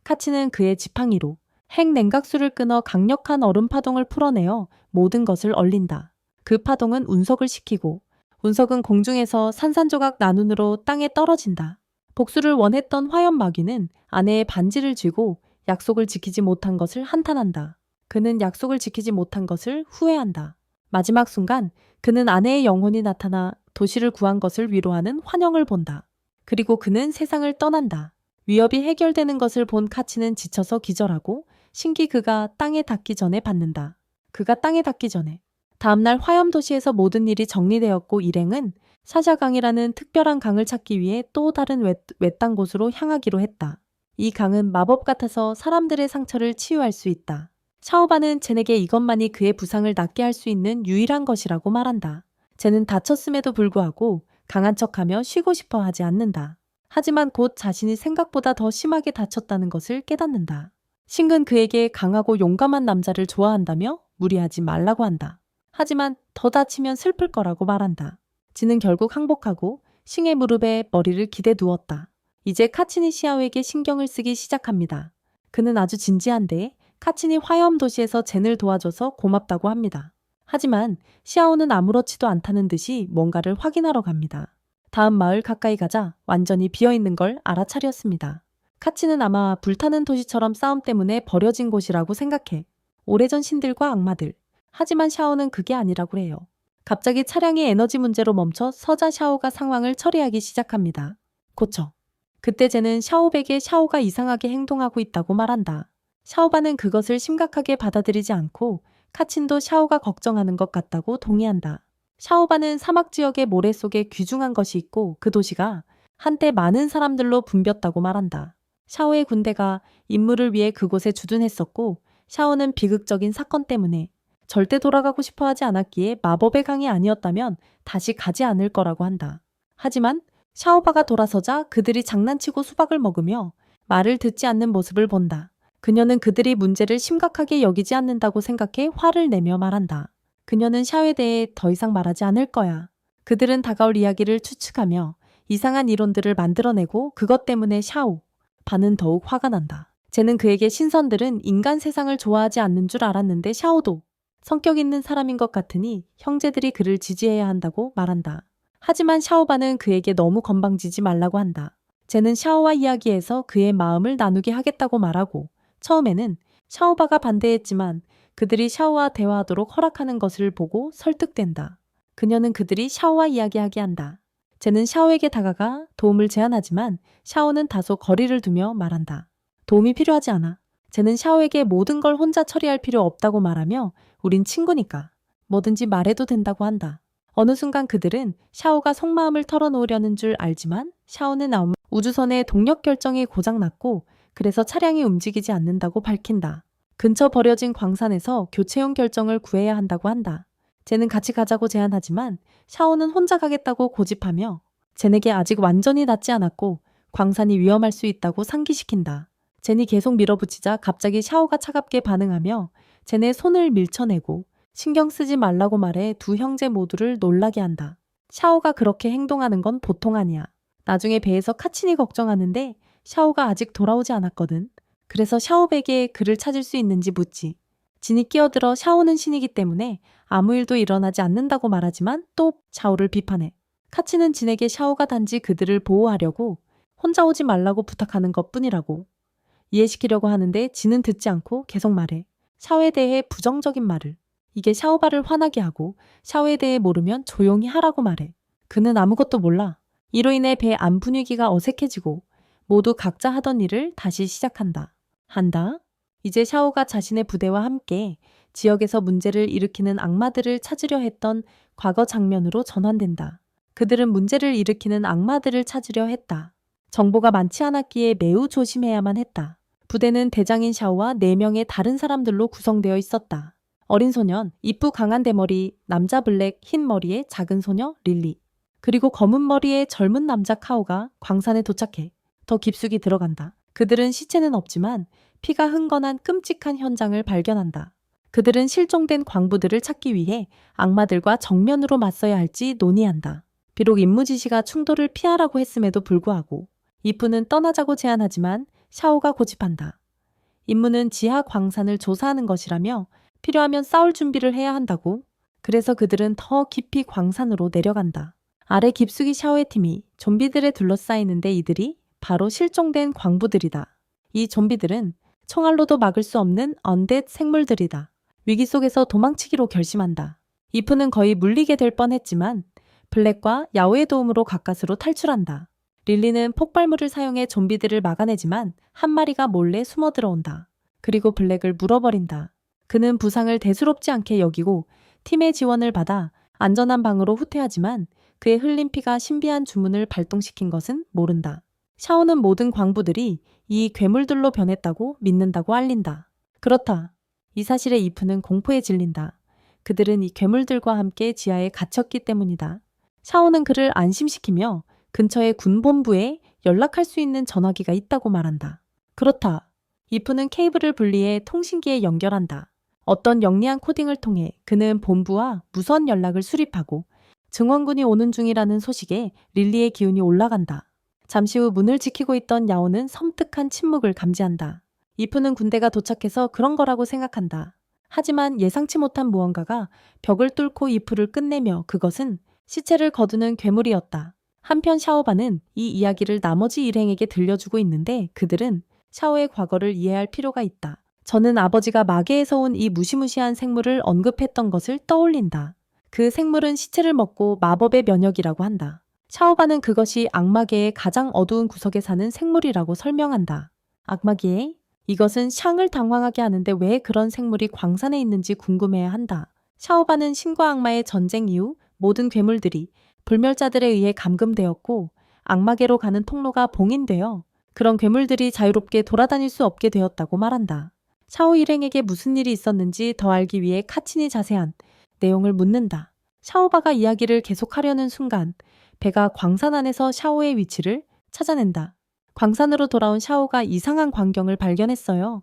카친은 그의 지팡이로 핵 냉각수를 끊어 강력한 얼음 파동을 풀어내어 모든 것을 얼린다. 그 파동은 운석을 식히고 운석은 공중에서 산산조각 나눈으로 땅에 떨어진다. 복수를 원했던 화염 마귀는 아내의 반지를 쥐고 약속을 지키지 못한 것을 한탄한다. 그는 약속을 지키지 못한 것을 후회한다. 마지막 순간 그는 아내의 영혼이 나타나 도시를 구한 것을 위로하는 환영을 본다. 그리고 그는 세상을 떠난다. 위협이 해결되는 것을 본 카치는 지쳐서 기절하고 신기 그가 땅에 닿기 전에 받는다. 그가 땅에 닿기 전에. 다음날 화염도시에서 모든 일이 정리되었고 일행은 사샤강이라는 특별한 강을 찾기 위해 또 다른 외딴 곳으로 향하기로 했다. 이 강은 마법 같아서 사람들의 상처를 치유할 수 있다. 샤오바는 젠에게 이것만이 그의 부상을 낫게 할 수 있는 유일한 것이라고 말한다. 젠은 다쳤음에도 불구하고 강한 척하며 쉬고 싶어 하지 않는다. 하지만 곧 자신이 생각보다 더 심하게 다쳤다는 것을 깨닫는다. 싱은 그에게 강하고 용감한 남자를 좋아한다며 무리하지 말라고 한다. 하지만 더 다치면 슬플 거라고 말한다. 진은 결국 항복하고 싱의 무릎에 머리를 기대 누웠다. 이제 카친이 시아오에게 신경을 쓰기 시작합니다. 그는 아주 진지한데 카친이 화염 도시에서 젠을 도와줘서 고맙다고 합니다. 하지만 시아오는 아무렇지도 않다는 듯이 뭔가를 확인하러 갑니다. 다음 마을 가까이 가자 완전히 비어있는 걸 알아차렸습니다. 카친은 아마 불타는 도시처럼 싸움 때문에 버려진 곳이라고 생각해. 오래전 신들과 악마들. 하지만 샤오는 그게 아니라고 해요. 갑자기 차량이 에너지 문제로 멈춰 서자 샤오가 상황을 처리하기 시작합니다. 고쳐. 그때 쟤는 샤오백에 샤오가 이상하게 행동하고 있다고 말한다. 샤오바는 그것을 심각하게 받아들이지 않고 카친도 샤오가 걱정하는 것 같다고 동의한다. 샤오바는 사막 지역의 모래 속에 귀중한 것이 있고 그 도시가 한때 많은 사람들로 붐볐다고 말한다. 샤오의 군대가 임무를 위해 그곳에 주둔했었고 샤오는 비극적인 사건 때문에 절대 돌아가고 싶어 하지 않았기에 마법의 강이 아니었다면 다시 가지 않을 거라고 한다. 하지만 샤오바가 돌아서자 그들이 장난치고 수박을 먹으며 말을 듣지 않는 모습을 본다. 그녀는 그들이 문제를 심각하게 여기지 않는다고 생각해 화를 내며 말한다. 그녀는 샤오에 대해 더 이상 말하지 않을 거야. 그들은 다가올 이야기를 추측하며 이상한 이론들을 만들어내고 그것 때문에 샤오, 바는 더욱 화가 난다. 쟤는 그에게 신선들은 인간 세상을 좋아하지 않는 줄 알았는데 샤오도 성격 있는 사람인 것 같으니 형제들이 그를 지지해야 한다고 말한다. 하지만 샤오바는 그에게 너무 건방지지 말라고 한다. 쟤는 샤오와 이야기해서 그의 마음을 나누게 하겠다고 말하고 처음에는 샤오바가 반대했지만 그들이 샤오와 대화하도록 허락하는 것을 보고 설득된다. 그녀는 그들이 샤오와 이야기하게 한다. 쟤는 샤오에게 다가가 도움을 제안하지만 샤오는 다소 거리를 두며 말한다. 도움이 필요하지 않아. 쟤는 샤오에게 모든 걸 혼자 처리할 필요 없다고 말하며 우린 친구니까 뭐든지 말해도 된다고 한다. 어느 순간 그들은 샤오가 속마음을 털어놓으려는 줄 알지만 샤오는 우주선의 동력 결정이 고장났고 그래서 차량이 움직이지 않는다고 밝힌다. 근처 버려진 광산에서 교체용 결정을 구해야 한다고 한다. 쟤는 같이 가자고 제안하지만 샤오는 혼자 가겠다고 고집하며 젠에게 아직 완전히 낫지 않았고 광산이 위험할 수 있다고 상기시킨다. 젠이 계속 밀어붙이자 갑자기 샤오가 차갑게 반응하며 젠의 손을 밀쳐내고 신경 쓰지 말라고 말해 두 형제 모두를 놀라게 한다. 샤오가 그렇게 행동하는 건 보통 아니야. 나중에 배에서 카친이 걱정하는데 샤오가 아직 돌아오지 않았거든. 그래서 샤오백에 그를 찾을 수 있는지 묻지. 진이 끼어들어 샤오는 신이기 때문에 아무 일도 일어나지 않는다고 말하지만 또 샤오를 비판해. 카친은 진에게 샤오가 단지 그들을 보호하려고 혼자 오지 말라고 부탁하는 것뿐이라고. 이해시키려고 하는데 진은 듣지 않고 계속 말해. 샤오에 대해 부정적인 말을. 이게 샤오바를 화나게 하고 샤오에 대해 모르면 조용히 하라고 말해. 그는 아무것도 몰라. 이로 인해 배 안 분위기가 어색해지고 모두 각자 하던 일을 다시 시작한다. 이제 샤오가 자신의 부대와 함께 지역에서 문제를 일으키는 악마들을 찾으려 했던 과거 장면으로 전환된다. 그들은 문제를 일으키는 악마들을 찾으려 했다. 정보가 많지 않았기에 매우 조심해야만 했다. 부대는 대장인 샤오와 4명의 다른 사람들로 구성되어 있었다. 어린 소년, 이쁘 강한 대머리, 남자 블랙, 흰 머리의 작은 소녀 릴리. 그리고 검은 머리의 젊은 남자 카오가 광산에 도착해 더 깊숙이 들어간다. 그들은 시체는 없지만 피가 흥건한 끔찍한 현장을 발견한다. 그들은 실종된 광부들을 찾기 위해 악마들과 정면으로 맞서야 할지 논의한다. 비록 임무지시가 충돌을 피하라고 했음에도 불구하고 이프는 떠나자고 제안하지만 샤오가 고집한다. 임무는 지하 광산을 조사하는 것이라며 필요하면 싸울 준비를 해야 한다고. 그래서 그들은 더 깊이 광산으로 내려간다. 아래 깊숙이 샤오의 팀이 좀비들에 둘러싸이는데 이들이 바로 실종된 광부들이다. 이 좀비들은 총알로도 막을 수 없는 언댓 생물들이다. 위기 속에서 도망치기로 결심한다. 이프는 거의 물리게 될 뻔했지만 블랙과 야오의 도움으로 가까스로 탈출한다. 릴리는 폭발물을 사용해 좀비들을 막아내지만 한 마리가 몰래 숨어 들어온다. 그리고 블랙을 물어버린다. 그는 부상을 대수롭지 않게 여기고 팀의 지원을 받아 안전한 방으로 후퇴하지만 그의 흘린 피가 신비한 주문을 발동시킨 것은 모른다. 샤오는 모든 광부들이 이 괴물들로 변했다고 믿는다고 알린다. 그렇다. 이 사실에 이프는 공포에 질린다. 그들은 이 괴물들과 함께 지하에 갇혔기 때문이다. 샤오는 그를 안심시키며 근처의 군본부에 연락할 수 있는 전화기가 있다고 말한다. 그렇다. 이프는 케이블을 분리해 통신기에 연결한다. 어떤 영리한 코딩을 통해 그는 본부와 무선 연락을 수립하고 증원군이 오는 중이라는 소식에 릴리의 기운이 올라간다. 잠시 후 문을 지키고 있던 야오는 섬뜩한 침묵을 감지한다. 이프는 군대가 도착해서 그런 거라고 생각한다. 하지만 예상치 못한 무언가가 벽을 뚫고 이프를 끝내며 그것은 시체를 거두는 괴물이었다. 한편 샤오바는 이 이야기를 나머지 일행에게 들려주고 있는데 그들은 샤오의 과거를 이해할 필요가 있다. 저는 아버지가 마계에서 온 이 무시무시한 생물을 언급했던 것을 떠올린다. 그 생물은 시체를 먹고 마법의 면역이라고 한다. 샤오바는 그것이 악마계의 가장 어두운 구석에 사는 생물이라고 설명한다. 악마계? 이것은 샹을 당황하게 하는데 왜 그런 생물이 광산에 있는지 궁금해야 한다. 샤오바는 신과 악마의 전쟁 이후 모든 괴물들이 불멸자들에 의해 감금되었고 악마계로 가는 통로가 봉인되어 그런 괴물들이 자유롭게 돌아다닐 수 없게 되었다고 말한다. 샤오 일행에게 무슨 일이 있었는지 더 알기 위해 카친이 자세한 내용을 묻는다. 샤오바가 이야기를 계속하려는 순간 배가 광산 안에서 샤오의 위치를 찾아낸다. 광산으로 돌아온 샤오가 이상한 광경을 발견했어요.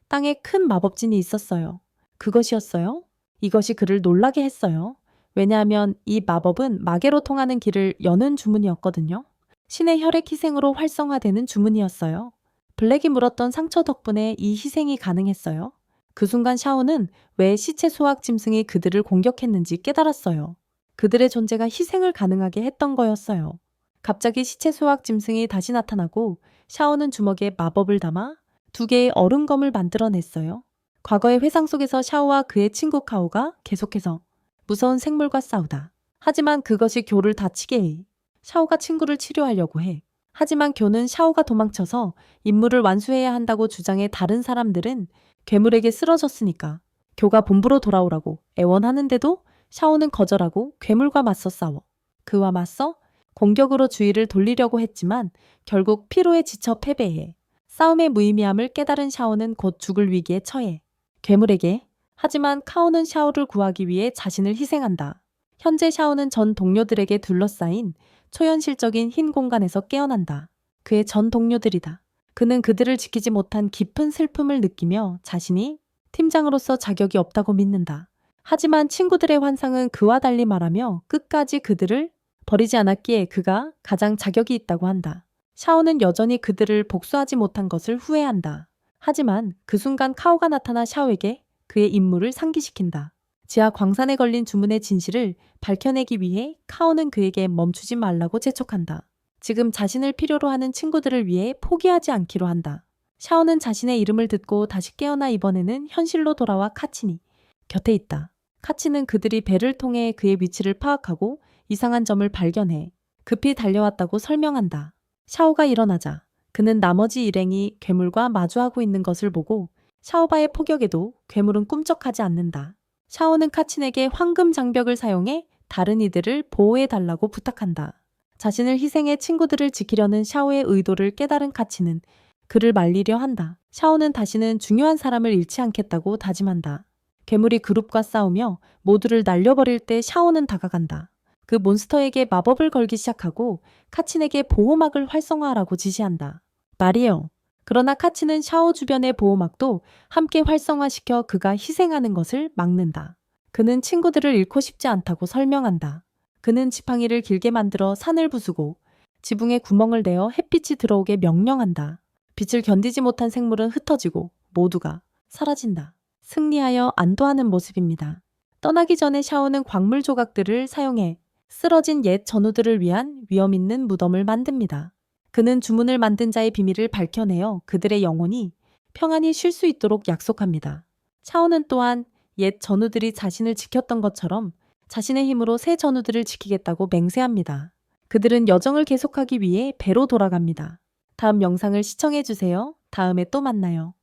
땅에 큰 마법진이 있었어요. 그것이었어요? 이것이 그를 놀라게 했어요. 왜냐하면 이 마법은 마계로 통하는 길을 여는 주문이었거든요. 신의 혈액 희생으로 활성화되는 주문이었어요. 블랙이 물었던 상처 덕분에 이 희생이 가능했어요. 그 순간 샤오는 왜 시체 수확 짐승이 그들을 공격했는지 깨달았어요. 그들의 존재가 희생을 가능하게 했던 거였어요. 갑자기 시체 수확 짐승이 다시 나타나고 샤오는 주먹에 마법을 담아 2개의 얼음검을 만들어냈어요. 과거의 회상 속에서 샤오와 그의 친구 카오가 계속해서 무서운 생물과 싸우다. 하지만 그것이 교를 다치게 해. 샤오가 친구를 치료하려고 해. 하지만 교는 샤오가 도망쳐서 임무를 완수해야 한다고 주장해 다른 사람들은 괴물에게 쓰러졌으니까 교가 본부로 돌아오라고 애원하는데도 샤오는 거절하고 괴물과 맞서 싸워. 그와 맞서 공격으로 주의를 돌리려고 했지만 결국 피로에 지쳐 패배해. 싸움의 무의미함을 깨달은 샤오는 곧 죽을 위기에 처해. 괴물에게. 하지만 카오는 샤오를 구하기 위해 자신을 희생한다. 현재 샤오는 전 동료들에게 둘러싸인 초현실적인 흰 공간에서 깨어난다. 그의 전 동료들이다. 그는 그들을 지키지 못한 깊은 슬픔을 느끼며 자신이 팀장으로서 자격이 없다고 믿는다. 하지만 친구들의 환상은 그와 달리 말하며 끝까지 그들을 버리지 않았기에 그가 가장 자격이 있다고 한다. 샤오는 여전히 그들을 복수하지 못한 것을 후회한다. 하지만 그 순간 카오가 나타나 샤오에게 그의 임무를 상기시킨다. 지하 광산에 걸린 주문의 진실을 밝혀내기 위해 카오는 그에게 멈추지 말라고 재촉한다. 지금 자신을 필요로 하는 친구들을 위해 포기하지 않기로 한다. 샤오는 자신의 이름을 듣고 다시 깨어나 이번에는 현실로 돌아와 카친이 곁에 있다. 카친은 그들이 배를 통해 그의 위치를 파악하고 이상한 점을 발견해 급히 달려왔다고 설명한다. 샤오가 일어나자 그는 나머지 일행이 괴물과 마주하고 있는 것을 보고 샤오바의 포격에도 괴물은 꿈쩍하지 않는다. 샤오는 카친에게 황금 장벽을 사용해 다른 이들을 보호해달라고 부탁한다. 자신을 희생해 친구들을 지키려는 샤오의 의도를 깨달은 카친은 그를 말리려 한다. 샤오는 다시는 중요한 사람을 잃지 않겠다고 다짐한다. 괴물이 그룹과 싸우며 모두를 날려버릴 때 샤오는 다가간다. 그 몬스터에게 마법을 걸기 시작하고 카친에게 보호막을 활성화하라고 지시한다. 말이요. 그러나 카친은 샤오 주변의 보호막도 함께 활성화시켜 그가 희생하는 것을 막는다. 그는 친구들을 잃고 싶지 않다고 설명한다. 그는 지팡이를 길게 만들어 산을 부수고 지붕에 구멍을 내어 햇빛이 들어오게 명령한다. 빛을 견디지 못한 생물은 흩어지고 모두가 사라진다. 승리하여 안도하는 모습입니다. 떠나기 전에 샤오는 광물 조각들을 사용해 쓰러진 옛 전우들을 위한 위험 있는 무덤을 만듭니다. 그는 주문을 만든 자의 비밀을 밝혀내어 그들의 영혼이 평안히 쉴 수 있도록 약속합니다. 샤오는 또한 옛 전우들이 자신을 지켰던 것처럼 자신의 힘으로 새 전우들을 지키겠다고 맹세합니다. 그들은 여정을 계속하기 위해 배로 돌아갑니다. 다음 영상을 시청해주세요. 다음에 또 만나요.